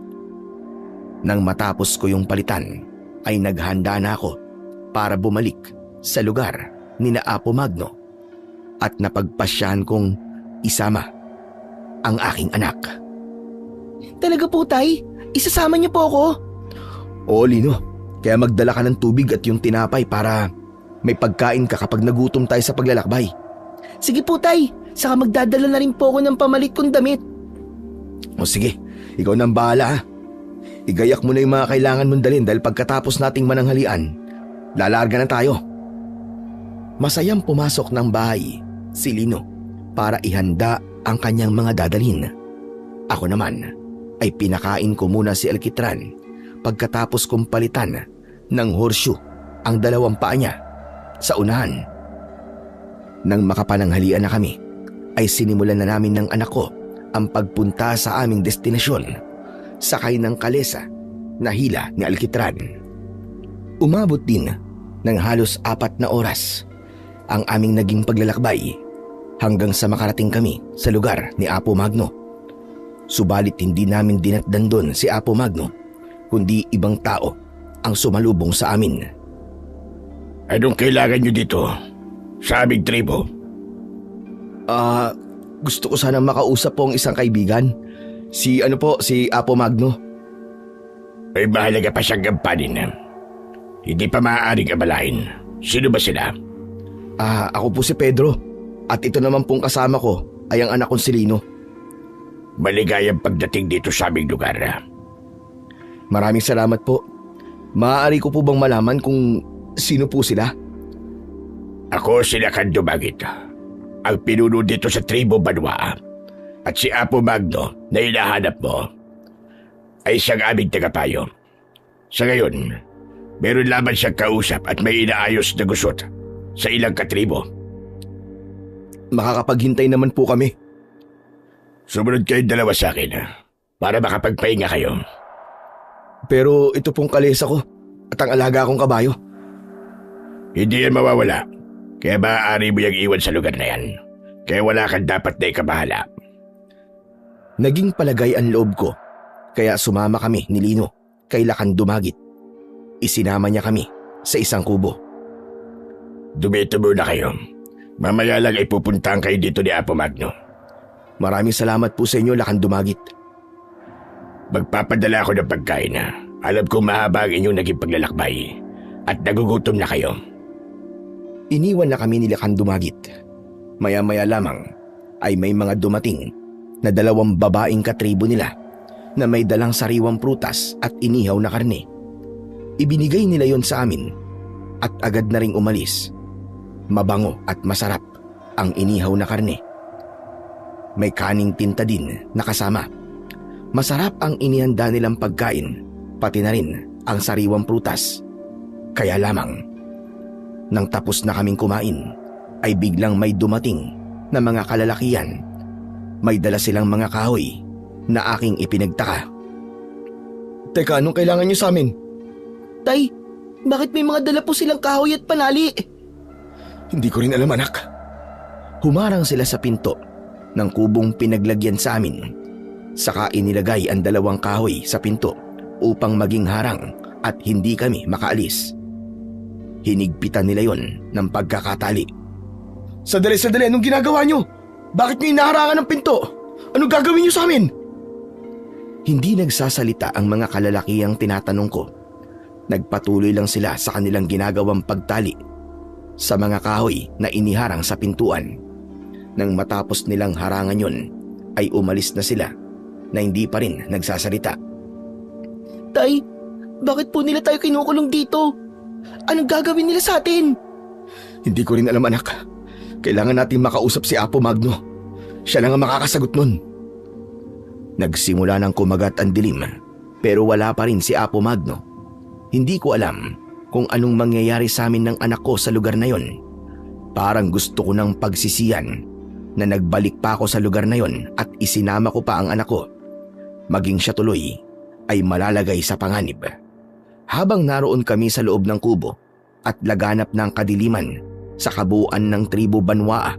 Nang matapos ko yung palitan, ay naghanda na ako para bumalik sa lugar ni na Apo Magno at napagpasyahan kong isama ang aking anak. Talaga po, Tay? Isasama niyo po ako? Oo, Lino. Kaya magdala ka ng tubig at yung tinapay para may pagkain ka kapag nagutom tayo sa paglalakbay. Sige po, Tay. Saka magdadala na rin po ako ng pamalit kong damit. O sige, ikaw nang bahala ha. Igayak mo na yung mga kailangan mong dalhin dahil pagkatapos nating mananghalian, lalarga na tayo. Masayang pumasok ng bahay si Lino para ihanda ang kanyang mga dadalhin. Ako naman ay pinakain ko muna si Alkitran pagkatapos kong palitan ng horseshoe ang dalawang paa niya sa unahan. Nang makapananghalian na kami, ay sinimulan na namin ng anak ko ang pagpunta sa aming destinasyon, sakay ng kalesa na hila ni Alkitran. Umabot din ng halos 4 na oras ang aming naging paglalakbay hanggang sa makarating kami sa lugar ni Apo Magno. Subalit hindi namin dinatdan doon si Apo Magno, kundi ibang tao ang sumalubong sa amin. Anong kailangan nyo dito? Sa aming tribo? Gusto ko sana makausap po ang isang kaibigan. Si Apo Magno. Ay mahalaga pa siyang gampanin. Hindi pa maaaring abalahin. Sino ba sila? Ako po si Pedro. At ito naman pong kasama ko ay ang anak kong si Lino. Maligayang pagdating dito sa aming lugar. Maraming salamat po. Maaari ko po bang malaman kung sino po sila? Ako si Lakhan Dumagit, ang pinuno dito sa tribo Banwa. At si Apo Magno na hinahanap mo ay siyang aming tagapayo. Sa ngayon, meron lamang siyang kausap at may inaayos na gusot sa ilang katribo. Makakapaghintay naman po kami. Sumunod kayong dalawa sa akin para makapagpahinga kayo. Pero ito pong kalesa ko at ang alaga kong kabayo. Hindi yan mawawala. Kaya maaari mo yung iwan sa lugar na yan. Kaya wala kang dapat na ikabahala. Naging palagay ang loob ko, kaya sumama kami ni Lino kay Lakhan Dumagit. Isinama niya kami sa isang kubo. Dumito muna kayo. Mamaya lang ay pupuntahan kayo dito ni Apo Magno. Maraming salamat po sa inyo, Lakhan Dumagit. Magpapadala ako ng pagkain na. Alam kong mahaba ang inyong naging paglalakbay at nagugutom na kayo. Iniwan na kami ni Lakhan Dumagit. Maya-maya lamang ay may mga dumating na 2 babaeng katribo nila na may dalang sariwang prutas at inihaw na karne. Ibinigay nila yon sa amin at agad na ring umalis. Mabango at masarap ang inihaw na karne. May kaning tinta din na kasama. Masarap ang inihanda nilang pagkain, pati na rin ang sariwang prutas. Kaya lamang, nang tapos na kaming kumain, ay biglang may dumating na mga kalalakihan. May dala silang mga kahoy na aking ipinagtaka. Teka, anong kailangan niyo sa amin? Tay, bakit may mga dala po silang kahoy at panali? Hindi ko rin alam, anak. Humarang sila sa pinto ng kubong pinaglagyan sa amin. Saka inilagay ang 2 kahoy sa pinto upang maging harang at hindi kami makaalis. Hinigpitan nila yon ng pagkakatali. Sadali, anong ginagawa niyo? Bakit niyo inaharangan ng pinto? Anong gagawin niyo sa amin? Hindi nagsasalita ang mga kalalakihang tinatanong ko. Nagpatuloy lang sila sa kanilang ginagawang pagtali sa mga kahoy na iniharang sa pintuan. Nang matapos nilang harangan yon, ay umalis na sila na hindi pa rin nagsasalita. Tay, bakit po nila tayo kinukulong dito? Anong gagawin nila sa atin? Hindi ko rin alam, anak. Kailangan natin makausap si Apo Magno. Siya lang ang makakasagot nun. Nagsimula ng kumagat ang dilim, pero wala pa rin si Apo Magno. Hindi ko alam kung anong mangyayari sa amin ng anak ko sa lugar na yon. Parang gusto ko ng pagsisiyan na nagbalik pa ako sa lugar na yon at isinama ko pa ang anak ko. Maging siya tuloy ay malalagay sa panganib. Habang naroon kami sa loob ng kubo at laganap ng kadiliman sa kabuuan ng tribo Banwa,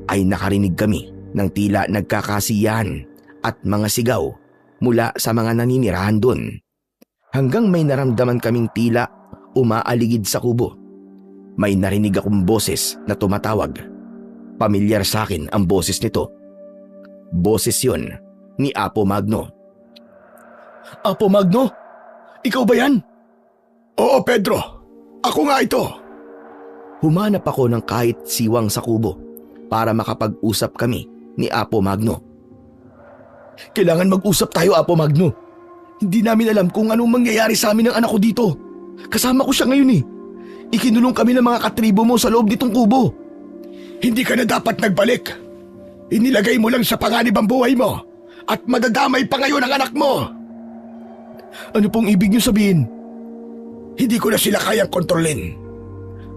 ay nakarinig kami ng tila nagkakasiyahan at mga sigaw mula sa mga naninirahan doon. Hanggang may naramdaman kaming tila umaaligid sa kubo. May narinig akong boses na tumatawag. Pamilyar sa akin ang boses nito. Boses yon ni Apo Magno. Apo Magno, ikaw ba yan? Oo, Pedro. Ako nga ito. Humanap ako ng kahit siwang sa kubo para makapag-usap kami ni Apo Magno. Kailangan mag-usap tayo, Apo Magno. Hindi namin alam kung anong mangyayari sa amin ng anak ko dito. Kasama ko siya ngayon eh. Ikinulong kami ng mga katribo mo sa loob nitong kubo. Hindi ka na dapat nagbalik. Inilagay mo lang sa panganib ang buhay mo at madadamay pa ngayon ang anak mo. Ano pong ibig niyo sabihin? Hindi ko na sila kayang kontrolin.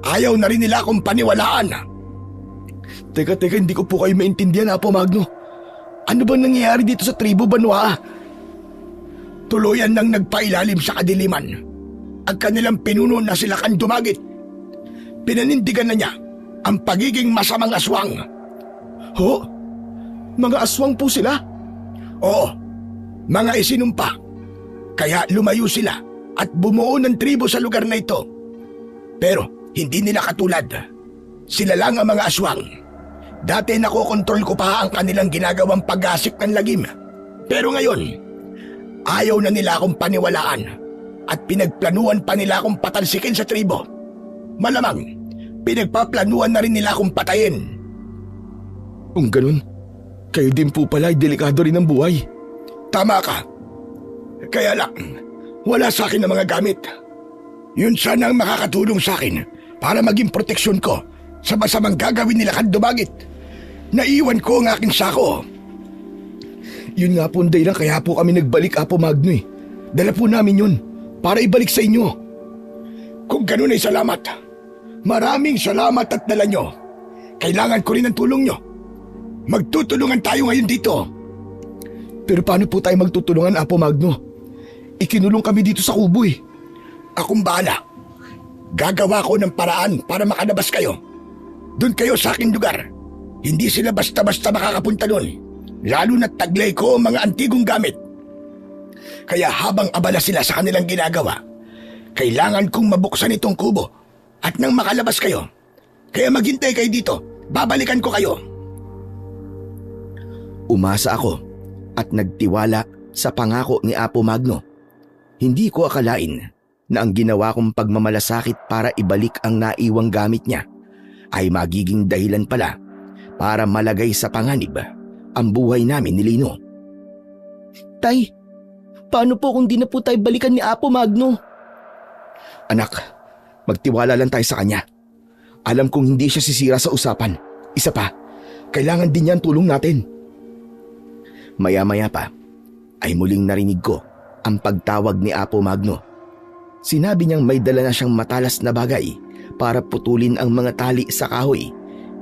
Ayaw na rin nila akong paniwalaan. Teka, hindi ko po kayo maintindihan, Apo Magno. Ano bang nangyayari dito sa tribo Banwa? Tuluyan nang nagpailalim sa kadiliman. Ang kanilang pinuno na sila kan dumagit. Pinanindigan na niya ang pagiging masamang aswang. Ho? Mga aswang po sila? Oo, mga isinumpa. Kaya lumayo sila at bumuo ng tribo sa lugar na ito. Pero hindi nila katulad. Sila lang ang mga aswang. Dati nakokontrol ko pa ang kanilang ginagawang pag-asik ng lagim. Pero ngayon, ayaw na nila akong paniwalaan at pinagplanuhan pa nila akong patalsikin sa tribo. Malamang, pinagpaplanuhan na rin nila akong patayin. Kung ganun, kayo din po pala ay delikado rin ang buhay. Tama ka. Kaya lang, wala sa akin ang mga gamit. Yun sana ang makakatulong sa akin para maging proteksyon ko sa masamang gagawin nila kan dumagit. Naiwan ko ang aking sako. Yun nga po ang dahilan kaya po kami nagbalik, Apo Magno eh. Dala po namin yun para ibalik sa inyo. Kung ganun ay salamat. Maraming salamat at dala nyo. Kailangan ko rin ng tulong nyo. Magtutulungan tayo ngayon dito. Pero paano po tayo magtutulungan, Apo Magno? Ikinulong kami dito sa kubo eh. Akong bahala. Gagawa ko ng paraan para makalabas kayo. Doon kayo sa aking lugar. Hindi sila basta-basta makakapunta doon. Lalo na't taglay ko ang mga antigong gamit. Kaya habang abala sila sa kanilang ginagawa, kailangan kong mabuksan itong kubo. At nang makalabas kayo, kaya maghintay kayo dito. Babalikan ko kayo. Umasa ako at nagtiwala sa pangako ni Apo Magno. Hindi ko akalain na ang ginawa kong pagmamalasakit para ibalik ang naiwang gamit niya ay magiging dahilan pala para malagay sa panganib ang buhay namin ni Lino. Tay, paano po kung di na po tayo balikan ni Apo Magno? Anak, magtiwala lang tayo sa kanya. Alam kong hindi siya sisira sa usapan. Isa pa, kailangan din niya ang tulong natin. Maya-maya pa ay muling narinig ko ang pagtawag ni Apo Magno. Sinabi niyang may dala na siyang matalas na bagay para putulin ang mga tali sa kahoy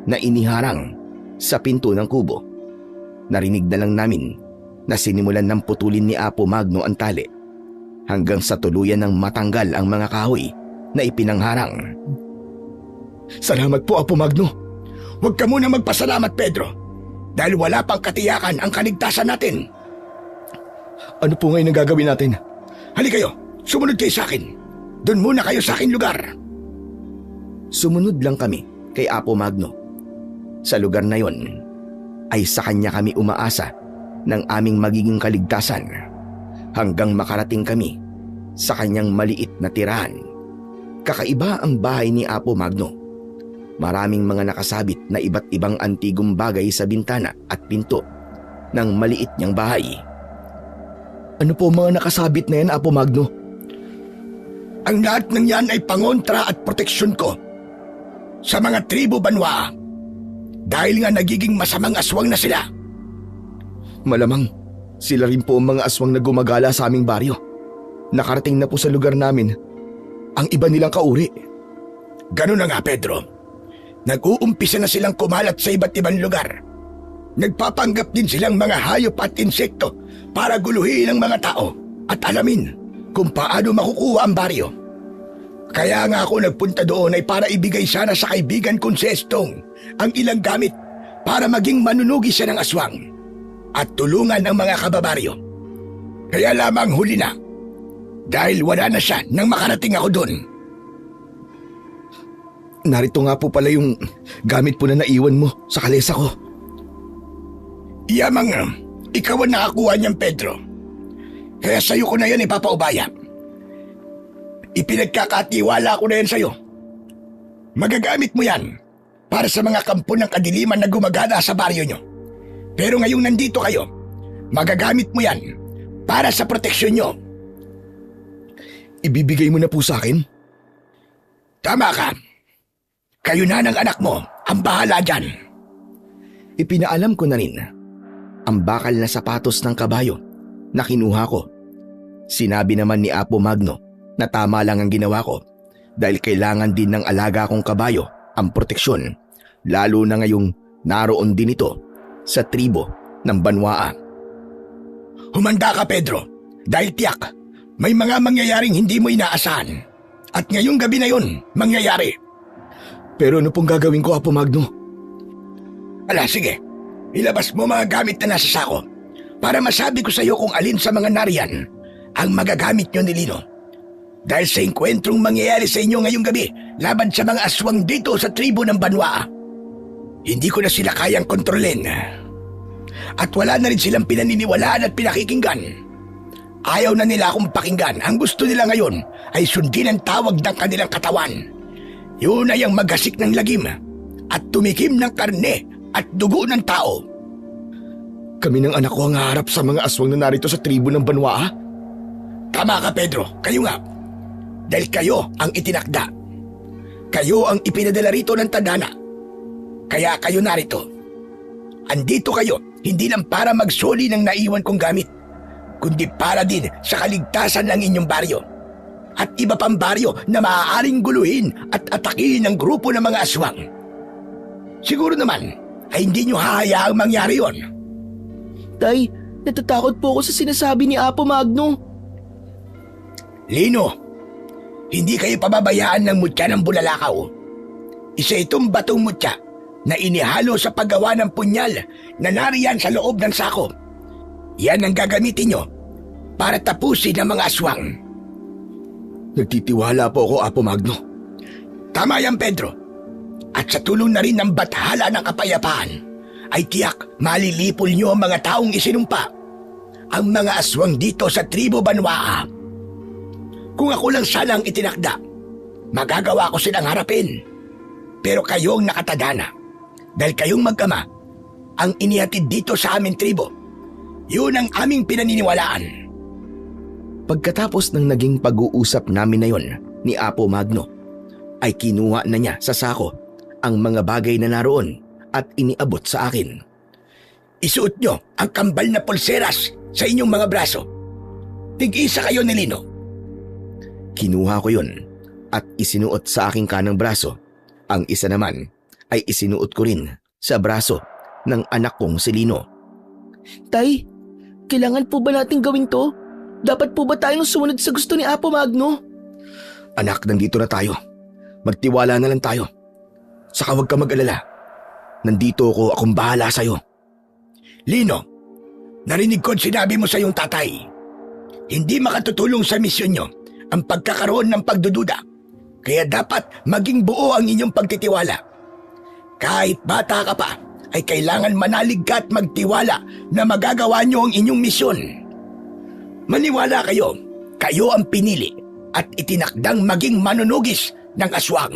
na iniharang sa pinto ng kubo. Narinig na lang namin na sinimulan ng putulin ni Apo Magno ang tali hanggang sa tuluyan ng matanggal ang mga kahoy na ipinangharang. Salamat po, Apo Magno. Huwag ka muna magpasalamat, Pedro. Dahil wala pang katiyakan ang kaligtasan natin. Ano po ngayon ang gagawin natin? Halika kayo, sumunod kayo sa akin. Doon muna kayo sa aking lugar. Sumunod lang kami kay Apo Magno. Sa lugar na yon ay sa kanya kami umaasa ng aming magiging kaligtasan hanggang makarating kami sa kanyang maliit na tirahan. Kakaiba ang bahay ni Apo Magno. Maraming mga nakasabit na iba't ibang antigong bagay sa bintana at pinto ng maliit niyang bahay. Ano po mga nakasabit na yan, Apo Magno? Ang lahat ng yan ay pangontra at proteksyon ko sa mga tribo Banwa. Dahil nga nagiging masamang aswang na sila. Malamang sila rin po ang mga aswang na gumagala sa aming baryo. Nakarating na po sa lugar namin ang iba nilang kauri. Ganun na nga, Pedro. Nag-uumpisa na silang kumalat sa iba't ibang lugar. Nagpapanggap din silang mga hayop at insekto para guluhin ang mga tao at alamin kung paano makukuha ang baryo. Kaya nga ako nagpunta doon ay para ibigay sana sa kaibigan kong si Estong ang ilang gamit para maging manunugi siya ng aswang at tulungan ang mga kababaryo. Kaya lamang huli na dahil wala na siya nang makarating ako doon. Narito nga po pala yung gamit po na naiwan mo sa kalesa ko. Yamang Ikaw ang nakakuha niyan, Pedro. Kaya sa'yo ko na yan ipapaubaya. Ipinagkakatiwala ko na yan sa'yo. Magagamit mo yan para sa mga kampo ng kadiliman na gumagana sa baryo nyo. Pero ngayong nandito kayo, magagamit mo yan para sa proteksyon nyo. Ibibigay mo na po sa akin? Tama ka. Kayo na ng anak mo ang bahala dyan. Ipinaalam ko na rin ang bakal na sapatos ng kabayo na kinuha ko. Sinabi naman ni Apo Magno na tama lang ang ginawa ko dahil kailangan din ng alaga kong kabayo ang proteksyon, lalo na ngayong naroon din ito sa tribo ng Banwaa. Humanda ka, Pedro, dahil tiyak may mga mangyayaring hindi mo inaasahan. At ngayong gabi na yun, mangyayari. Pero ano pong gagawin ko, Apo Magno? Ala, sige. Ilabas mo mga gamit na nasa sako para masabi ko sa iyo kung alin sa mga nariyan ang magagamit nyo ni Lino. Dahil sa engkwentrong mangyayari sa inyo ngayong gabi laban sa mga aswang dito sa tribo ng Banwaa, hindi ko na sila kayang kontrolin. At wala na rin silang pinaniniwalaan at pinakikinggan. Ayaw na nila akong pakinggan. Ang gusto nila ngayon ay sundin ang tawag ng kanilang katawan. Yun ay ang magasik ng lagim at tumikim ng karne at dugo ng tao. Kami ng anak ko ang haharap sa mga aswang na narito sa tribo ng Banwaa? Tama ka, Pedro. Kayo nga. Dahil kayo ang itinakda. Kayo ang ipinadala rito ng tadhana. Kaya kayo narito. Andito kayo hindi lang para magsoli ng naiwan kong gamit, kundi para din sa kaligtasan ng inyong baryo at iba pang baryo na maaaring guluhin at atakihin ng grupo ng mga aswang. Siguro naman ay hindi nyo hahayaang mangyari yon. Tay, natatakot po ako sa sinasabi ni Apo Magno. Lino, hindi kayo pababayaan ng mutya ng bulalakaw. Isa itong batong mutya na inihalo sa paggawa ng punyal na nariyan sa loob ng sako. Yan ang gagamitin nyo para tapusin ang mga aswang. Nagtitiwala po ako, Apo Magno. Tama yan, Pedro. At sa tulong na rin ng bathala ng kapayapaan, ay tiyak malilipol nyo ang mga taong isinumpa, ang mga aswang dito sa tribo Banwaa. Kung ako lang sana ang itinakda, magagawa ko silang harapin. Pero kayong nakatadhana, dahil kayong mag-ama, ang inihatid dito sa aming tribo. Yun ang aming pinaniniwalaan. Pagkatapos ng naging pag-uusap namin na yon ni Apo Magno, ay kinuha na niya sa sako ang mga bagay na naroon at iniabot sa akin. Isuot nyo ang kambal na pulseras sa inyong mga braso. Tig-isa kayo ni Lino. Kinuha ko yon at isinuot sa aking kanang braso. Ang isa naman ay isinuot ko rin sa braso ng anak kong si Lino. Tay, kailangan po ba natin gawin to? Dapat po ba tayong sumunod sa gusto ni Apo Magno? Anak, nandito na tayo. Magtiwala na lang tayo. Saka huwag ka mag-alala. Nandito akong bahala sa'yo. Lino, narinig ko sinabi mo sa iyong tatay. Hindi makatutulong sa misyon nyo ang pagkakaroon ng pagdududa. Kaya dapat maging buo ang inyong pagtitiwala. Kahit bata ka pa, ay kailangan manalig ka at magtiwala na magagawa nyo ang inyong misyon. Maniwala kayo, kayo ang pinili at itinakdang maging manunugis ng aswang.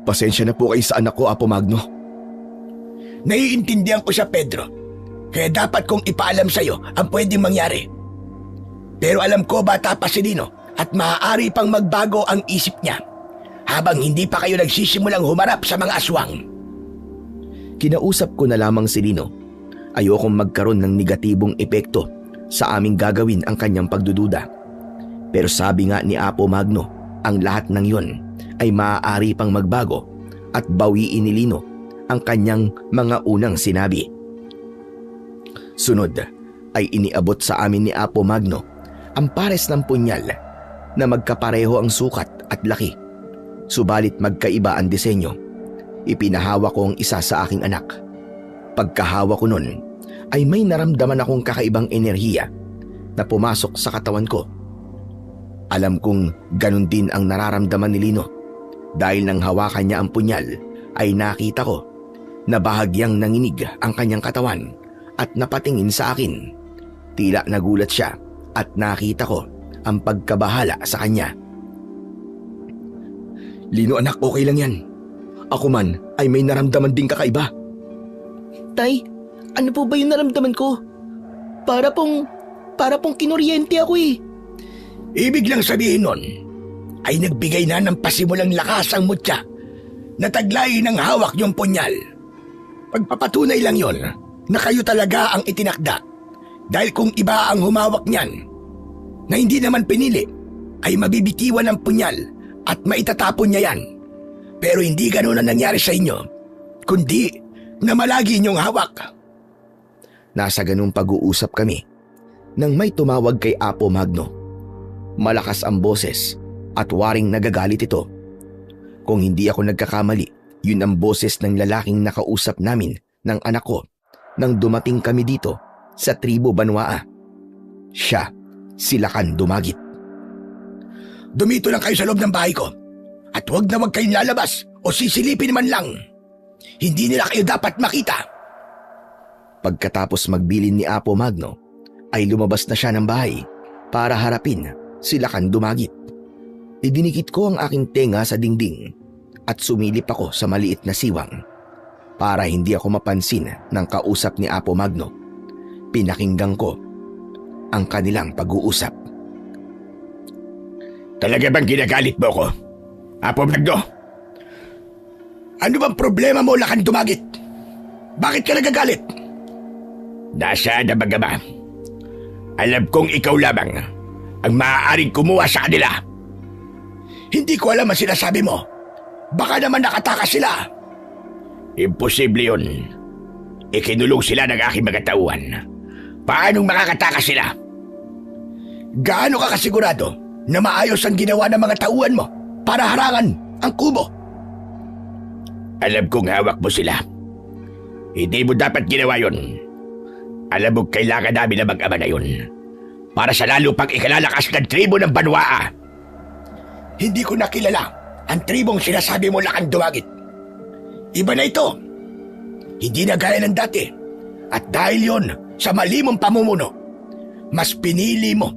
Pasensya na po kayo sa anak ko, Apo Magno. Naiintindihan ko siya, Pedro. Kaya dapat kong ipaalam sa iyo ang pwedeng mangyari. Pero alam ko bata pa si Lino at maaari pang magbago ang isip niya habang hindi pa kayo nagsisimulang humarap sa mga aswang. Kinausap ko na lamang si Lino. Ayokong magkaroon ng negatibong epekto sa aming gagawin ang kanyang pagdududa. Pero sabi nga ni Apo Magno, ang lahat ng yon ay maaari pang magbago at bawiin ni Lino ang kanyang mga unang sinabi. Sunod ay iniabot sa amin ni Apo Magno ang pares ng punyal na magkapareho ang sukat at laki. Subalit magkaiba ang disenyo. Ipinahawa ko ang isa sa aking anak. Pagkahawa ko nun ay may naramdaman akong kakaibang enerhiya na pumasok sa katawan ko. Alam kong ganun din ang nararamdaman ni Lino dahil nang hawakan niya ang punyal ay nakita ko na bahagyang nanginig ang kanyang katawan at napatingin sa akin. Tila nagulat siya at nakita ko ang pagkabahala sa kanya. Lino anak, okay lang yan. Ako man ay may naramdaman ding kakaiba. Tay, ano po ba yung naramdaman ko? Para pong kinuryente ako eh. Ibig lang sabihin nun, ay nagbigay na ng pasimulang lakas ang mutya na taglayin ng hawak yung punyal. Pagpapatunay lang yon na kayo talaga ang itinakda. Dahil kung iba ang humawak niyan, na hindi naman pinili, ay mabibitiwan ng punyal at maitatapon niya yan. Pero hindi ganun ang nangyari sa inyo, kundi na malagi niyong hawak. Nasa ganung pag-uusap kami nang may tumawag kay Apo Magno. Malakas ang boses at waring nagagalit ito. Kung hindi ako nagkakamali, yun ang boses ng lalaking nakausap namin ng anak ko nang dumating kami dito sa Tribo Banwaa. Siya, si Lakan Dumagit. Dumito lang kayo sa loob ng bahay ko at huwag na huwag kayong lalabas o sisilipin man lang. Hindi nila kayo dapat makita. Pagkatapos magbilin ni Apo Magno, ay lumabas na siya ng bahay para harapin si Lakan Dumagit. Idinikit ko ang aking tenga sa dingding at sumilip ako sa maliit na siwang para hindi ako mapansin ng kausap ni Apo Magno. Pinakinggan ko ang kanilang pag-uusap. Talaga bang ginagalit mo ko, Apo Magno? Ano bang problema mo, Lakan Dumagit? Bakit ka nagagalit? Nasaan na baga ba? Alam kong ikaw lamang ang maaaring kumuha sa kanila. Hindi ko alam ang sinasabi mo. Baka naman nakatakas sila. Imposible yun. Ikinulong sila ng aking mga tauhan. Paanong makakatakas sila? Gaano ka kasigurado na maayos ang ginawa ng mga tauhan mo para harangan ang kubo? Alam kong hawak mo sila. Hindi mo dapat ginawa yun. Alam mo kailangan namin na mag-ama na yun para sa lalo pang ikalalakas ng tribo ng Banwaa. Hindi ko nakilala ang tribong sinasabi mo, Lakan Dumagit. Iba na ito. Hindi na gaya ng dati. At dahil yon sa mali mong pamumuno, mas pinili mo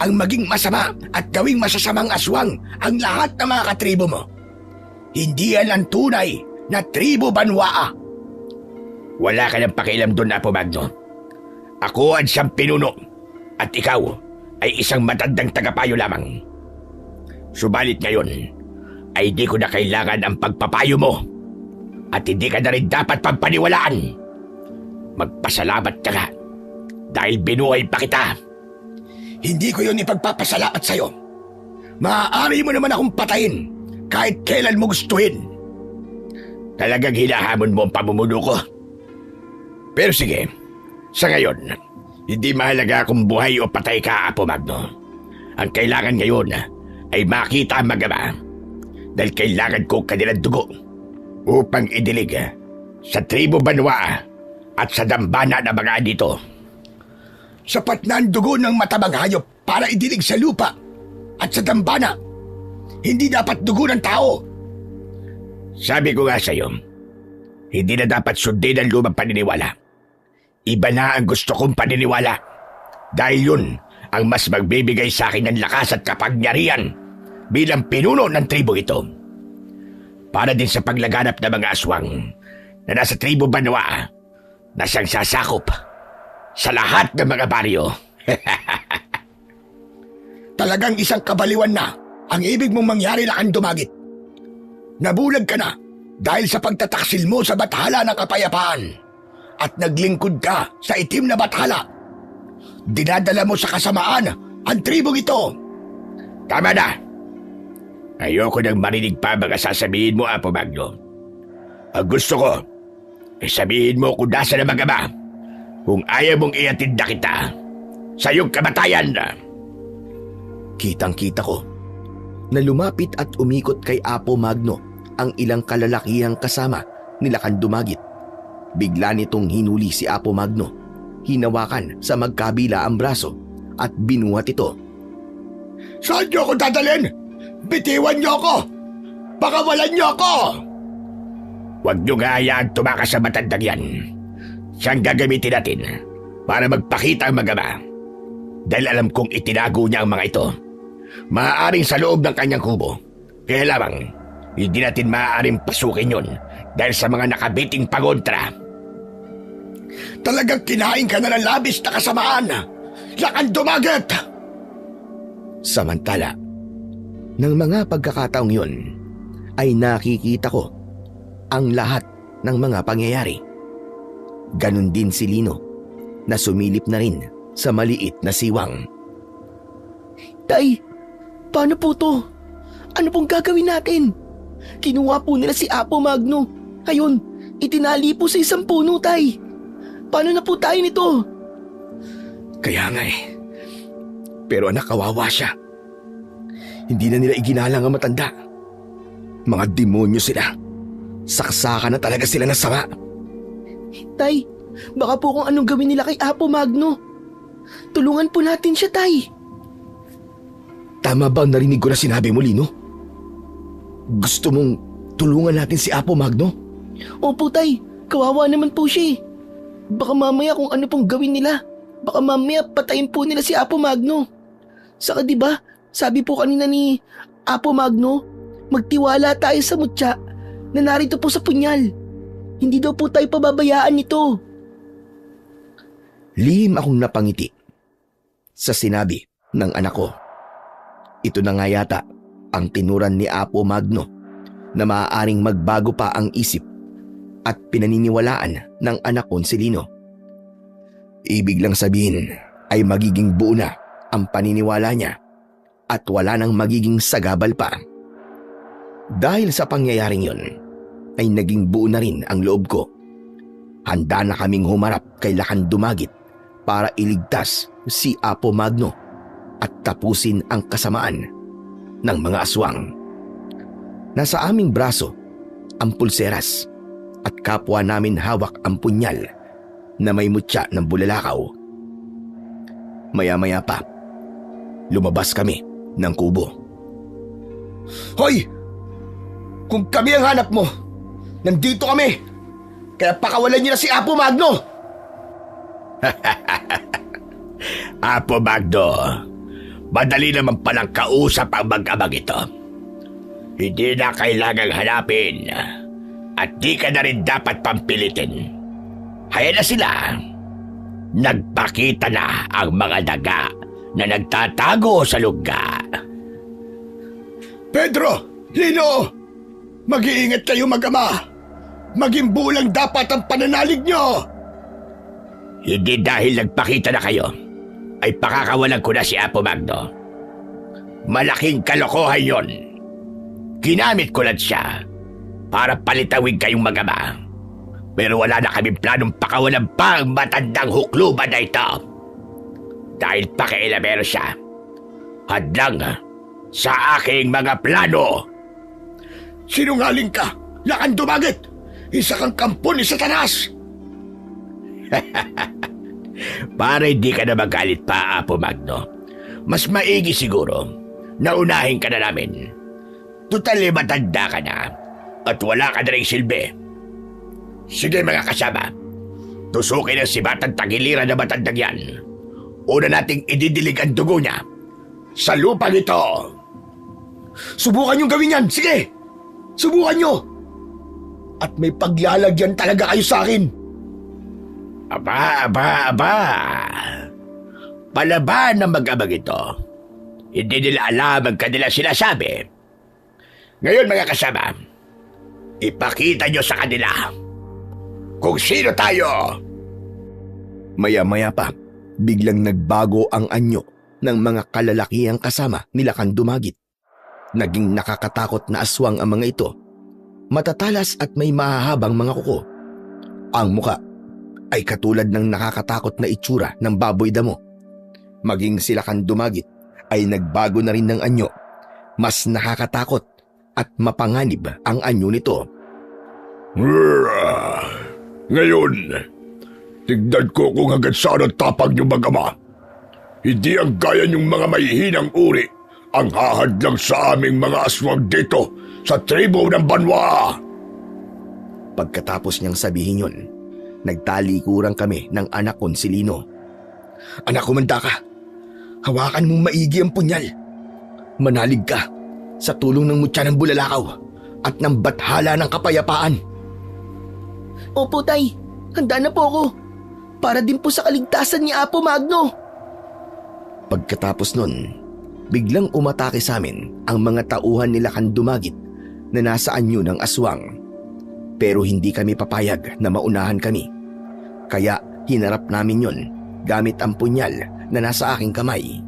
ang maging masama at gawing masasamang aswang ang lahat ng mga katribo mo. Hindi yan ang tunay na tribo Banwaa. Wala ka ng pakialam doon, Apo Magno. Ako ang siyang pinuno at ikaw ay isang matandang tagapayo lamang. Subalit ngayon ay di ko na kailangan ang pagpapayo mo at hindi ka na rin dapat pampaniwalaan. Magpasalamat ka nga dahil binuhay pa kita. Hindi ko yun ipagpapasalamat sa'yo. Maaari mo naman akong patayin kahit kailan mo gustuhin. Talagang hinahamon mo ang pamumuno ko. Pero sige, sa ngayon, hindi mahalaga kung buhay o patay ka, Apo Magno. Ang kailangan ngayon ay makita ang mag-ama dahil kailangan ko kanilang dugo upang idilig sa tribo Banwaa at sa dambana na mga dito. Sapat na ang dugo ng matabang hayop para idilig sa lupa at sa dambana. Hindi dapat dugo ng tao. Sabi ko nga sa'yo, hindi na dapat sundin ang lumang paniniwala. Iba na ang gusto kong paniniwala dahil yun ang mas magbibigay sa akin ng lakas at kapangyarihan bilang pinuno ng tribo ito. Para din sa paglaganap ng mga aswang na nasa tribo Banwaa na siyang sasakop sa lahat ng mga baryo. Talagang isang kabaliwan na ang ibig mong mangyari, Lakan Dumagit. Nabulag ka na dahil sa pagtataksil mo sa bathala ng kapayapaan at naglingkod ka sa itim na bathala. Dinadala mo sa kasamaan ang tribong ito. Tama na. Ayoko nang marinig pa mga sasabihin mo, Apo Magno. Ang gusto ko ay sabihin mo kung nasa na mag-ama kung ayaw mong iatinda kita sa iyong kamatayan. Kitang-kita ko na lumapit at umikot kay Apo Magno ang ilang kalalakihang kasama ni Lakan Dumagit. Bigla nitong hinuli si Apo Magno, hinawakan sa magkabila ang braso at binuhat ito. Saan niyo ako dadalhin? Bitiwan niyo ako! Pakawalan niyo ako! Huwag niyo nga hayaan tumakas sa matandang yan. Siyang gagamitin natin para magpakita ang mag-ama. Dahil alam kong itinago niya ang mga ito. Maaaring sa loob ng kanyang kubo. Kaya lamang, hindi natin maaaring pasukin yun dahil sa mga nakabiting pagontra. Talagang kinain ka na ng labis na kasamaan. Lakan dumagat! Samantala, ng mga pagkakataong yun, ay nakikita ko ang lahat ng mga pangyayari. Ganon din si Lino na sumilip na rin sa maliit na siwang. Tay, paano po to? Ano pong gagawin natin? Kinuha po nila si Apo Magno. Ayun, itinali po sa isang puno, Tay. Paano na po tayo nito? Kaya nga eh. Pero anak, kawawa siya. Hindi na nila iginalang ang matanda. Mga demonyo sila. Saksakan na talaga sila ng sama. Tay, baka po kung anong gawin nila kay Apo Magno. Tulungan po natin siya, Tay. Tama ba ang narinig ko na sinabi mo, Lino? Gusto mong tulungan natin si Apo Magno? Opo, Tay. Kawawa naman po siya eh. Baka mamaya kung ano pong gawin nila. Baka mamaya patayin po nila si Apo Magno. Saka diba, sabi po kanina ni Apo Magno, magtiwala tayo sa mutya na narito po sa punyal. Hindi daw po tayo pababayaan nito. Lihim akong napangiti sa sinabi ng anak ko. Ito na nga yata ang tinuran ni Apo Magno na maaaring magbago pa ang isip at pinaniniwalaan ng anak kong si Lino. Ibig lang sabihin ay magiging buo na ang paniniwala niya at wala nang magiging sagabal pa. Dahil sa pangyayaring yon, ay naging buo na rin ang loob ko. Handa na kaming humarap kay Lakan Dumagit para iligtas si Apo Magno at tapusin ang kasamaan ng mga aswang. Nasa aming braso ang pulseras at kapwa namin hawak ang punyal na may mutya ng bulalakaw. Maya-maya pa, lumabas kami ng kubo. Hoy! Kung kami ang hanap mo, nandito kami! Kaya pakawalan niyo na si Apo Magno! Apo Magno, madali naman palang kausap ang mag-amang ito. Hindi na kailangang hanapin at di ka na rin dapat pampilitin. Hayaan na sila. Nagpakita na ang mga daga na nagtatago sa lugar. Pedro! Lino! Mag-iingat kayo mag-ama! Maging bulang dapat ang pananalig nyo! Hindi dahil nagpakita na kayo ay pakakawalan ko na si Apo Magno. Malaking kalokohan yon. Ginamit ko lang siya para palitawin kayong mag-ama. Pero wala na kaming planong pakawalan pa ang matandang hukluban na ito. Dahil pakialamero siya. Hadlang sa aking mga plano. Sinungaling ka! Lakan Dumagit! Isa kang kampo ni Satanas! Para hindi ka na magalit pa, Apo Magno, mas maigi siguro na unahin ka na namin. Tutal matanda ka na at wala ka na rin silbi. Sige mga kasama, tusukin ang sibatang tagiliran na matandang yan. Una nating ididilig ang dugo niya sa lupang ito. Subukan niyong gawin yan! Sige! Subukan niyo! At may paglalagyan talaga kayo sa akin! Aba! Palaban ng mag-amang ito. Hindi nila alam ang kanilang sinasabi. Ngayon mga kasama, ipakita nyo sa kanila kung sino tayo. Maya-maya pa, biglang nagbago ang anyo ng mga kalalakihang kasama ni Lakan Dumagit. Naging nakakatakot na aswang ang mga ito. Matatalas at may mahahabang mga kuko. Ang muka ay katulad ng nakakatakot na itsura ng baboy damo. Maging si Lakan Dumagit ay nagbago na rin ng anyo. Mas nakakatakot at mapanganib ang anyo nito. Ngayon, tignan ko kung hanggang saan ang tapang niyong mag-ama. Hindi ang gaya niyong mga mahihinang uri ang hahadlang sa aming mga aswang dito sa tribo ng Banwa. Pagkatapos niyang sabihin yun, Nagtalikuran kami ng anak kong si Lino. Anak, kumanda ka. Hawakan mong maigi ang punyal. Manalig ka sa tulong ng mutya ng bulalakaw at ng bathala ng kapayapaan. Opo, Tay. Handa na po ako. Para din po sa kaligtasan ni Apo Magno. Pagkatapos nun, biglang umatake sa amin ang mga tauhan nila kan Dumagit na nasa anyo ng aswang. Pero hindi kami papayag na maunahan kami. Kaya hinarap namin yon gamit ang punyal na nasa aking kamay.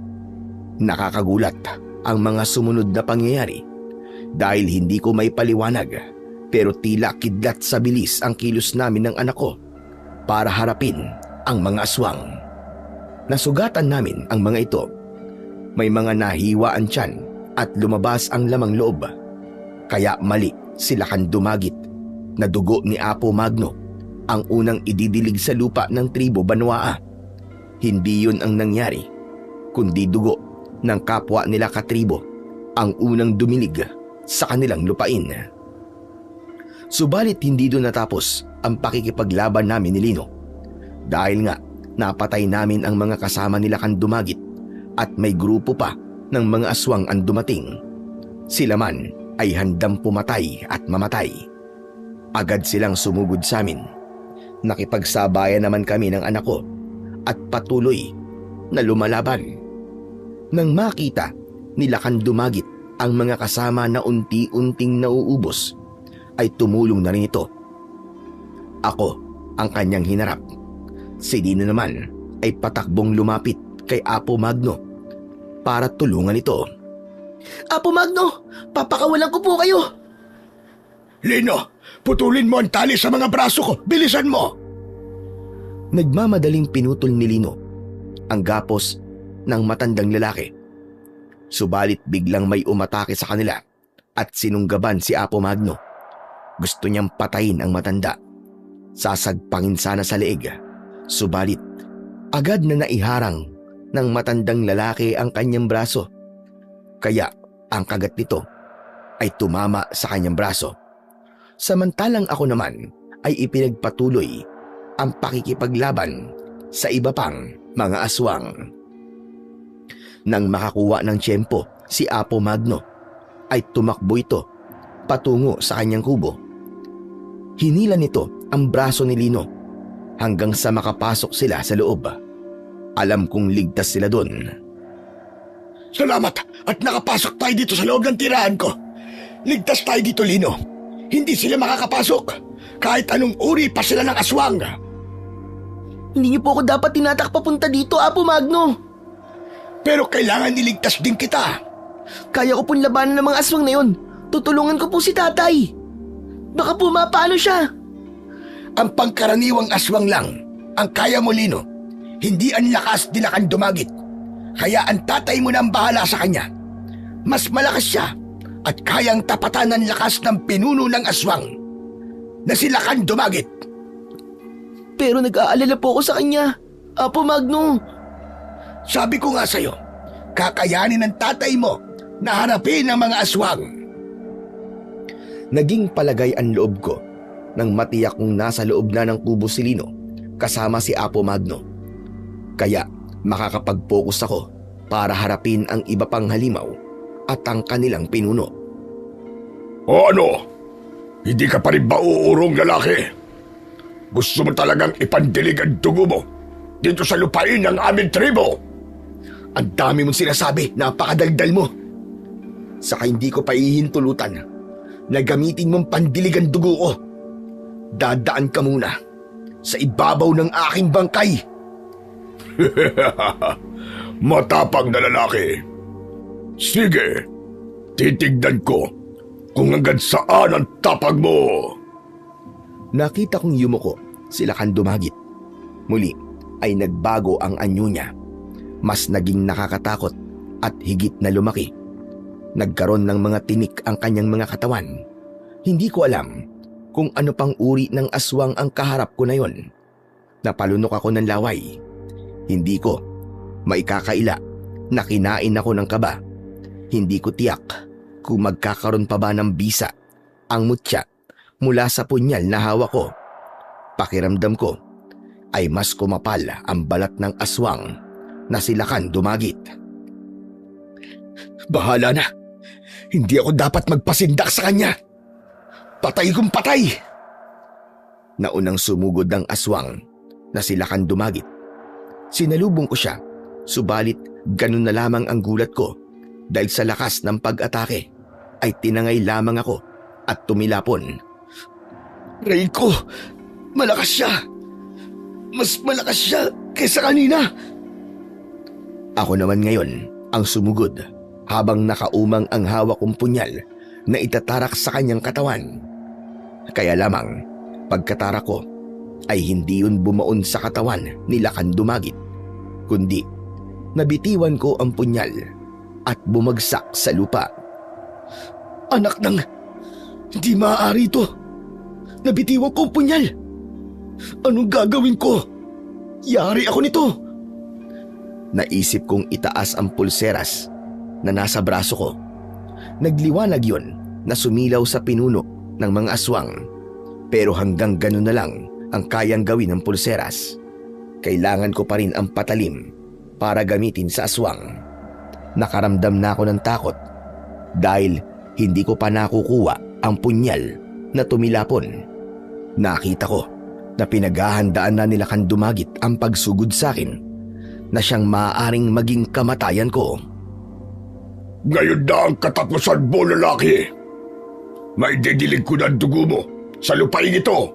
Nakakagulat ang mga sumunod na pangyayari dahil hindi ko may paliwanag, pero tila kidlat sa bilis ang kilos namin ng anak ko para harapin ang mga aswang. Nasugatan namin ang mga ito. May mga nahiwa ang tiyan at lumabas ang lamang loob. Kaya mali sila kan Dumagit na dugo ni Apo Magno ang unang ididilig sa lupa ng tribo Banwaa. Hindi yun ang nangyari, kundi dugo ng kapwa nila katribo ang unang dumilig sa kanilang lupain. Subalit hindi doon natapos ang pakikipaglaban namin ni Lino. Dahil nga napatay namin ang mga kasama nila kan Dumagit at may grupo pa ng mga aswang ang dumating. Sila man ay handang pumatay at mamatay. Agad silang sumugod sa amin. Nakipagsabayan naman kami ng anak ko at patuloy na lumalaban. Nang makita nila kan Dumagit ang mga kasama na unti-unting nauubos, ay tumulong na rin ito. Ako ang kanyang hinarap. Si Lino naman ay patakbong lumapit kay Apo Magno para tulungan ito. Apo Magno, papakawalan ko po kayo. Lino, putulin mo ang tali sa mga braso ko. Bilisan mo! Nagmamadaling pinutol ni Lino ang gapos ng matandang lalaki. Subalit biglang may umatake sa kanila at sinunggaban si Apo Magno. Gusto niyang patayin ang matanda. Sasagpangin sana sa leeg. Subalit agad na naiharang ng matandang lalaki ang kanyang braso. Kaya ang kagat nito ay tumama sa kanyang braso. Samantalang ako naman ay ipinagpatuloy ang pakikipaglaban sa iba pang mga aswang. Nang makakuha ng tiyempo si Apo Magno, ay tumakbo ito patungo sa kanyang kubo. Hinila nito ang braso ni Lino hanggang sa makapasok sila sa loob. Alam kong ligtas sila doon. Salamat at nakapasok tayo dito sa loob ng tirahan ko. Ligtas tayo dito, Lino. Hindi sila makakapasok kahit anong uri pa sila ng aswang. Hindi niyo po ako dapat tinatak papunta dito, Apo Magno. Pero kailangan niligtas din kita. Kaya ko pong labanan ng mga aswang na yun. Tutulungan ko po si tatay. Baka po mapaano siya. Ang pangkaraniwang aswang lang ang kaya mo, Lino. Hindi ang lakas nila kan Dumagit. Kaya ang tatay mo na ang bahala sa kanya. Mas malakas siya at kayang tapatan ng lakas ng pinuno ng aswang na sila kan Dumagit. Pero nag-aalala po ako sa kanya, Apo Magno. Sabi ko nga sa'yo, kakayanin ng tatay mo na harapin ang mga aswang. Naging palagay ang loob ko nang matiyak kong nasa loob na ng kubo si Lino kasama si Apo Magno. Kaya makakapag-focus ako para harapin ang iba pang halimaw at ang kanilang pinuno. O ano? Hindi ka pa rin ba uurong lalaki? Gusto mo talagang ipandilig ang dugo mo dito sa lupain ng aming tribo? Ang dami mong sinasabi, napakadaldal mo. Saka hindi ko pa ihintulutan na gamitin mong pandilig ang dugo ko. Dadaan ka muna sa ibabaw ng aking bangkay. Matapang na lalaki. Sige, titignan ko kung hanggang saan ang tapag mo. Nakita kong yumuko sila kan Dumagit. Muli ay nagbago ang anyo niya. Mas naging nakakatakot at higit na lumaki. Nagkaroon ng mga tinik ang kanyang mga katawan. Hindi ko alam kung ano pang uri ng aswang ang kaharap ko na yon. Napalunok ako ng laway. Hindi ko maikakaila na kinain ako ng kaba. Hindi ko tiyak kung magkakaroon pa ba ng bisa ang mutya mula sa punyal na hawak ko. Pakiramdam ko ay mas kumapal ang balat ng aswang na si Lakan Dumagit. Bahala na. Hindi ako dapat magpasindak sa kanya. Patay kong patay. Naunang sumugod ng aswang na si Lakan Dumagit. Sinalubong ko siya, subalit ganun na lamang ang gulat ko dahil sa lakas ng pag-atake ay tinangay lamang ako at tumilapon. Reiko, malakas siya. Mas malakas siya kaysa kanina. Ako naman ngayon ang sumugod habang nakaumang ang hawak kong punyal na itatarak sa kanyang katawan. Kaya lamang pagkatarak ko ay hindi yun bumaon sa katawan ni Lakan Dumagit, kundi nabitiwan ko ang punyal at bumagsak sa lupa. Anak ng... Hindi maaari ito. Nabitiwan ko ang punyal. Anong gagawin ko? Yari ako nito. Naisip kong itaas ang pulseras na nasa braso ko. Nagliwanag yon na sumilaw sa pinuno ng mga aswang. Pero hanggang ganun na lang ang kayang gawin ng pulseras. Kailangan ko pa rin ang patalim para gamitin sa aswang. Nakaramdam na ako ng takot dahil hindi ko pa nakukuha ang punyal na tumilapon. Nakita ko na pinaghahandaan na nila Lakan Dumagit ang pagsugod sa akin na siyang maaaring maging kamatayan ko. Ngayon na ang katapusan mo, lalaki. Maididilig ko na ang dugo mo sa lupain ito.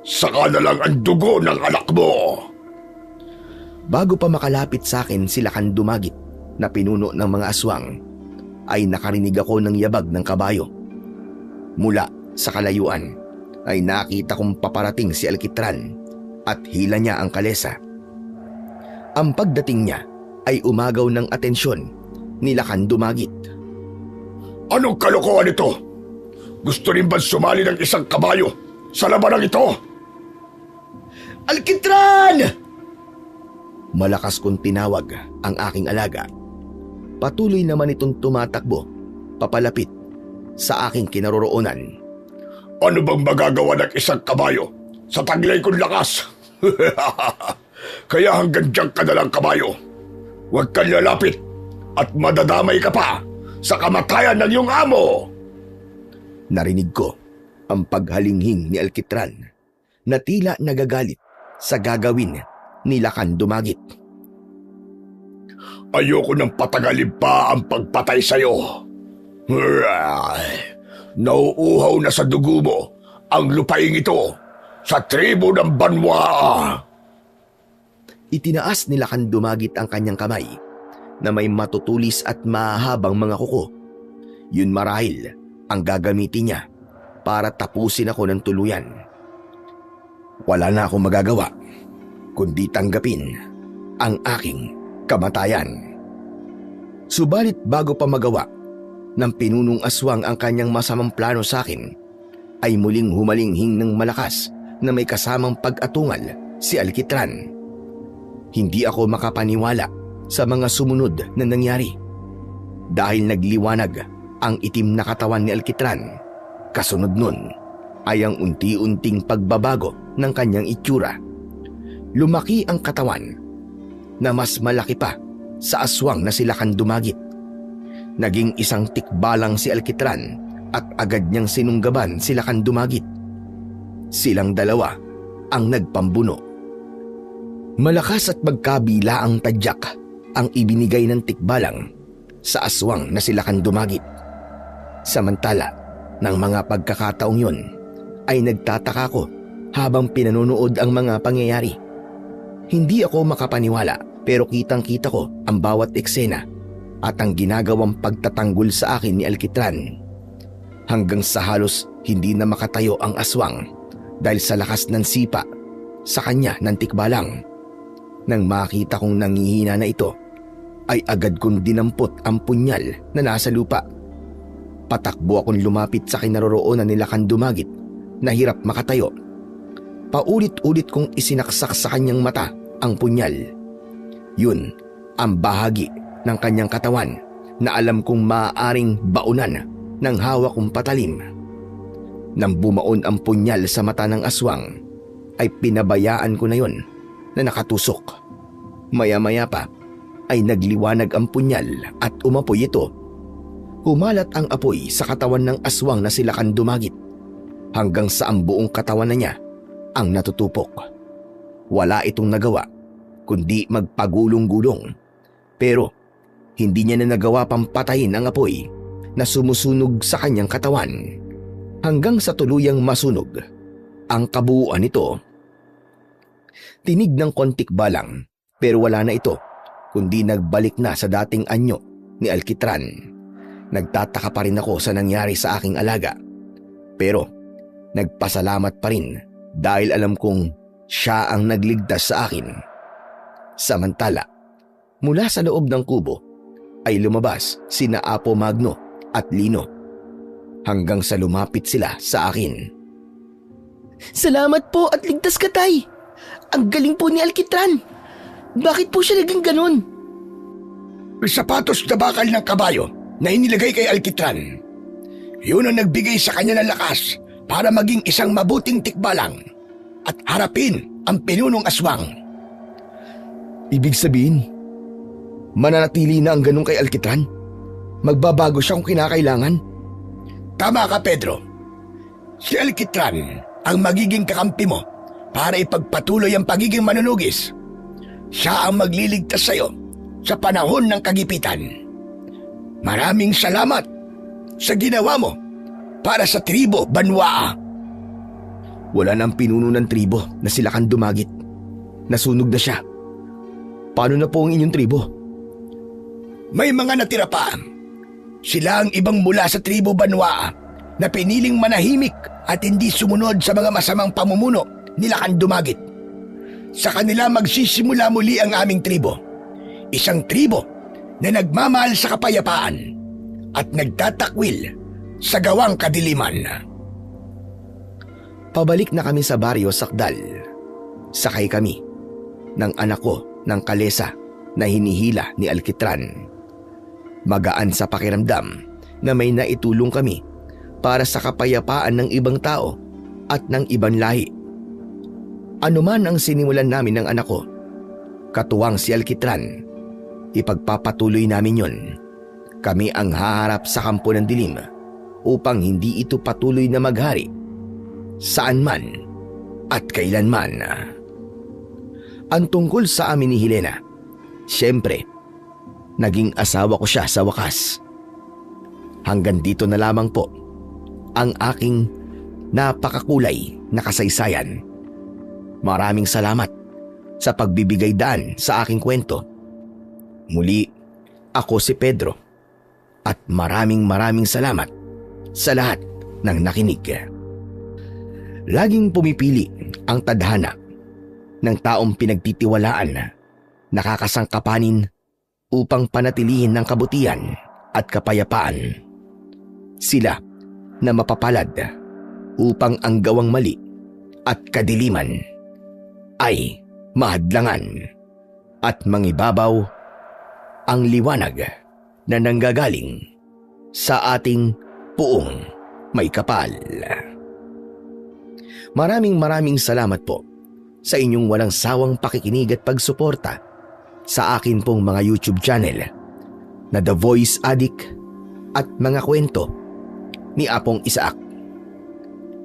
Saka na lang ang dugo ng anak mo. Bago pa makalapit sa akin si Lakan Dumagit na pinuno ng mga aswang, ay nakarinig ako ng yabag ng kabayo. Mula sa kalayuan ay nakita kong paparating si Alkitran at hila niya ang kalesa. Ang pagdating niya ay umagaw ng atensyon ni Lakan Dumagit. Anong kalokohan ito? Gusto rin ba sumali ng isang kabayo sa labanang ito? Alkitran! Malakas kong tinawag ang aking alaga. Patuloy naman itong tumatakbo papalapit sa aking kinaroroonan. Ano bang magagawa ng isang kabayo sa taglay kong lakas? Kaya hanggang diyan ka na lang, kabayo. Huwag kang lalapit at madadamay ka pa sa kamatayan ng iyong amo. Narinig ko ang paghalinghing ni Alkitran na tila nagagalit sa gagawin ni Lakan Dumagit. Ayoko nang patagalin pa ang pagpatay sa'yo. Nauuhaw na sa dugo mo ang lupaing ito sa tribo ng Banwa. Itinaas ni Lakan Dumagit ang kanyang kamay na may matutulis at mahabang mga kuko. Yun marahil ang gagamitin niya para tapusin ako ng tuluyan. Wala na akong magagawa kundi tanggapin ang aking kamatayan. Subalit bago pa magawa ng pinunong aswang ang kanyang masamang plano sa akin, ay muling humalinghing ng malakas na may kasamang pag-atungal si Alkitran. Hindi ako makapaniwala sa mga sumunod na nangyari dahil nagliwanag ang itim na katawan ni Alkitran. Kasunod nun ay ang unti-unting pagbabago ng kanyang itsura. Lumaki ang katawan na mas malaki pa sa aswang na si Lakan Dumagit. Naging isang tikbalang si Alkitran at agad niyang sinunggaban si Lakan Dumagit. Silang dalawa ang nagpambuno. Malakas at magkabila ang tadyak ang ibinigay ng tikbalang sa aswang na si Lakan Dumagit. Samantala, ng mga pagkakataong yun ay nagtataka ko habang pinanonood ang mga pangyayari. Hindi ako makapaniwala pero kitang-kita ko ang bawat eksena at ang ginagawang pagtatanggol sa akin ni Alkitran. Hanggang sa halos hindi na makatayo ang aswang dahil sa lakas ng sipa sa kanya ng tikbalang. Nang makita kong nangihina na ito, ay agad kong dinampot ang punyal na nasa lupa. Patakbo akong lumapit sa kinaroroonan ni Lakan Dumagit na hirap makatayo. Paulit-ulit kong isinaksak sa kanyang mata ang punyal. Yun ang bahagi ng kanyang katawan na alam kong maaaring baunan ng hawak kong patalim. Nang bumaon ang punyal sa mata ng aswang, ay pinabayaan ko na yon na nakatusok. Maya-maya pa ay nagliwanag ang punyal at umapoy ito. Humalat ang apoy sa katawan ng aswang na silakan dumagit hanggang sa ang buong katawan na niya ang natutupok. Wala itong nagawa kundi magpagulong-gulong, pero hindi niya na nagawa pang patayin ang apoy na sumusunog sa kanyang katawan hanggang sa tuluyang masunog ang kabuuan nito. Tinig ng kontik balang pero wala na ito kundi nagbalik na sa dating anyo ni Alkitran. Nagtataka pa rin ako sa nangyari sa aking alaga, pero nagpasalamat pa rin dahil alam kong siya ang nagligtas sa akin. Samantala, mula sa loob ng kubo ay lumabas sina Apo Magno at Lino hanggang sa lumapit sila sa akin. Salamat po at ligtas ka, Tay. Ang galing po ni Alkitran. Bakit po siya naging ganon? Sapatos na bakal ng kabayo na inilagay kay Alkitran. Yun ang nagbigay sa kanya ng lakas para maging isang mabuting tikbalang at harapin ang pinunong aswang. Ibig sabihin, mananatili na ang ganun kay Alkitran? Magbabago siya kung kinakailangan? Tama ka, Pedro. Si Alkitran ang magiging kakampi mo para ipagpatuloy ang pagiging manunugis. Siya ang magliligtas sa iyo sa panahon ng kagipitan. Maraming salamat sa ginawa mo para sa tribo Banwaa. Wala nang pinuno ng tribo na silakan dumagit. Nasunog na siya. Paano na po ang inyong tribo? May mga natira pa. Sila ang ibang mula sa tribo Banwaa na piniling manahimik at hindi sumunod sa mga masamang pamumuno nila kan dumagit. Sa kanila magsisimula muli ang aming tribo. Isang tribo na nagmamahal sa kapayapaan at nagtatakwil sa gawang kadiliman. Pabalik na kami sa baryo Sakdal. Sakay kami ng anak ko ng kalesa na hinihila ni Alkitran. Magaan sa pakiramdam na may naitulong kami para sa kapayapaan ng ibang tao at ng ibang lahi. Ano man ang sinimulan namin ng anak ko, katuwang si Alkitran, ipagpapatuloy namin yon. Kami ang haharap sa kampo ng dilim upang hindi ito patuloy na maghari saan man at kailanman. Ang tungkol sa amin ni Helena, siyempre, naging asawa ko siya sa wakas. Hanggang dito na lamang po ang aking napakakulay na kasaysayan. Maraming salamat sa pagbibigay daan sa aking kwento. Muli, ako si Pedro at maraming salamat sa lahat ng nakinig. Laging pumipili ang tadhana ng taong pinagtitiwalaan, nakakasangkapanin upang panatilihin ng kabutihan at kapayapaan. Sila na mapapalad upang ang gawang mali at kadiliman ay mahadlangan at mangibabaw ang liwanag na nanggagaling sa ating puong may kapal. Maraming salamat po sa inyong walang sawang pakikinig at pagsuporta sa akin pong mga YouTube channel na The Voice Addict at mga kwento ni Apong Isaac.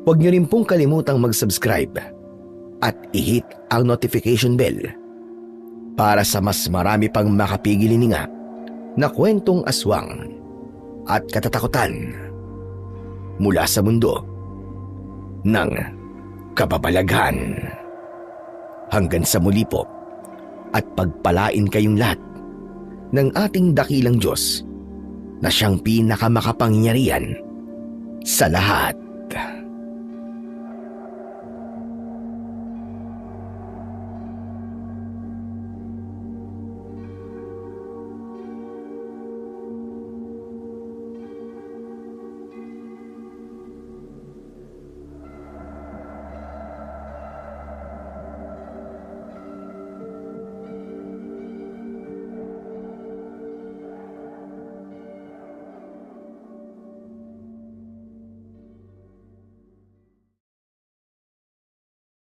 Huwag niyo rin pong kalimutang mag-subscribe at i-hit ang notification bell para sa mas marami pang makapigilininga na kwentong aswang at katatakutan mula sa mundo ng kababalaghan. Hanggang sa muli po at pagpalain kayong lahat ng ating dakilang Diyos na siyang pinakamakapangyarihan sa lahat.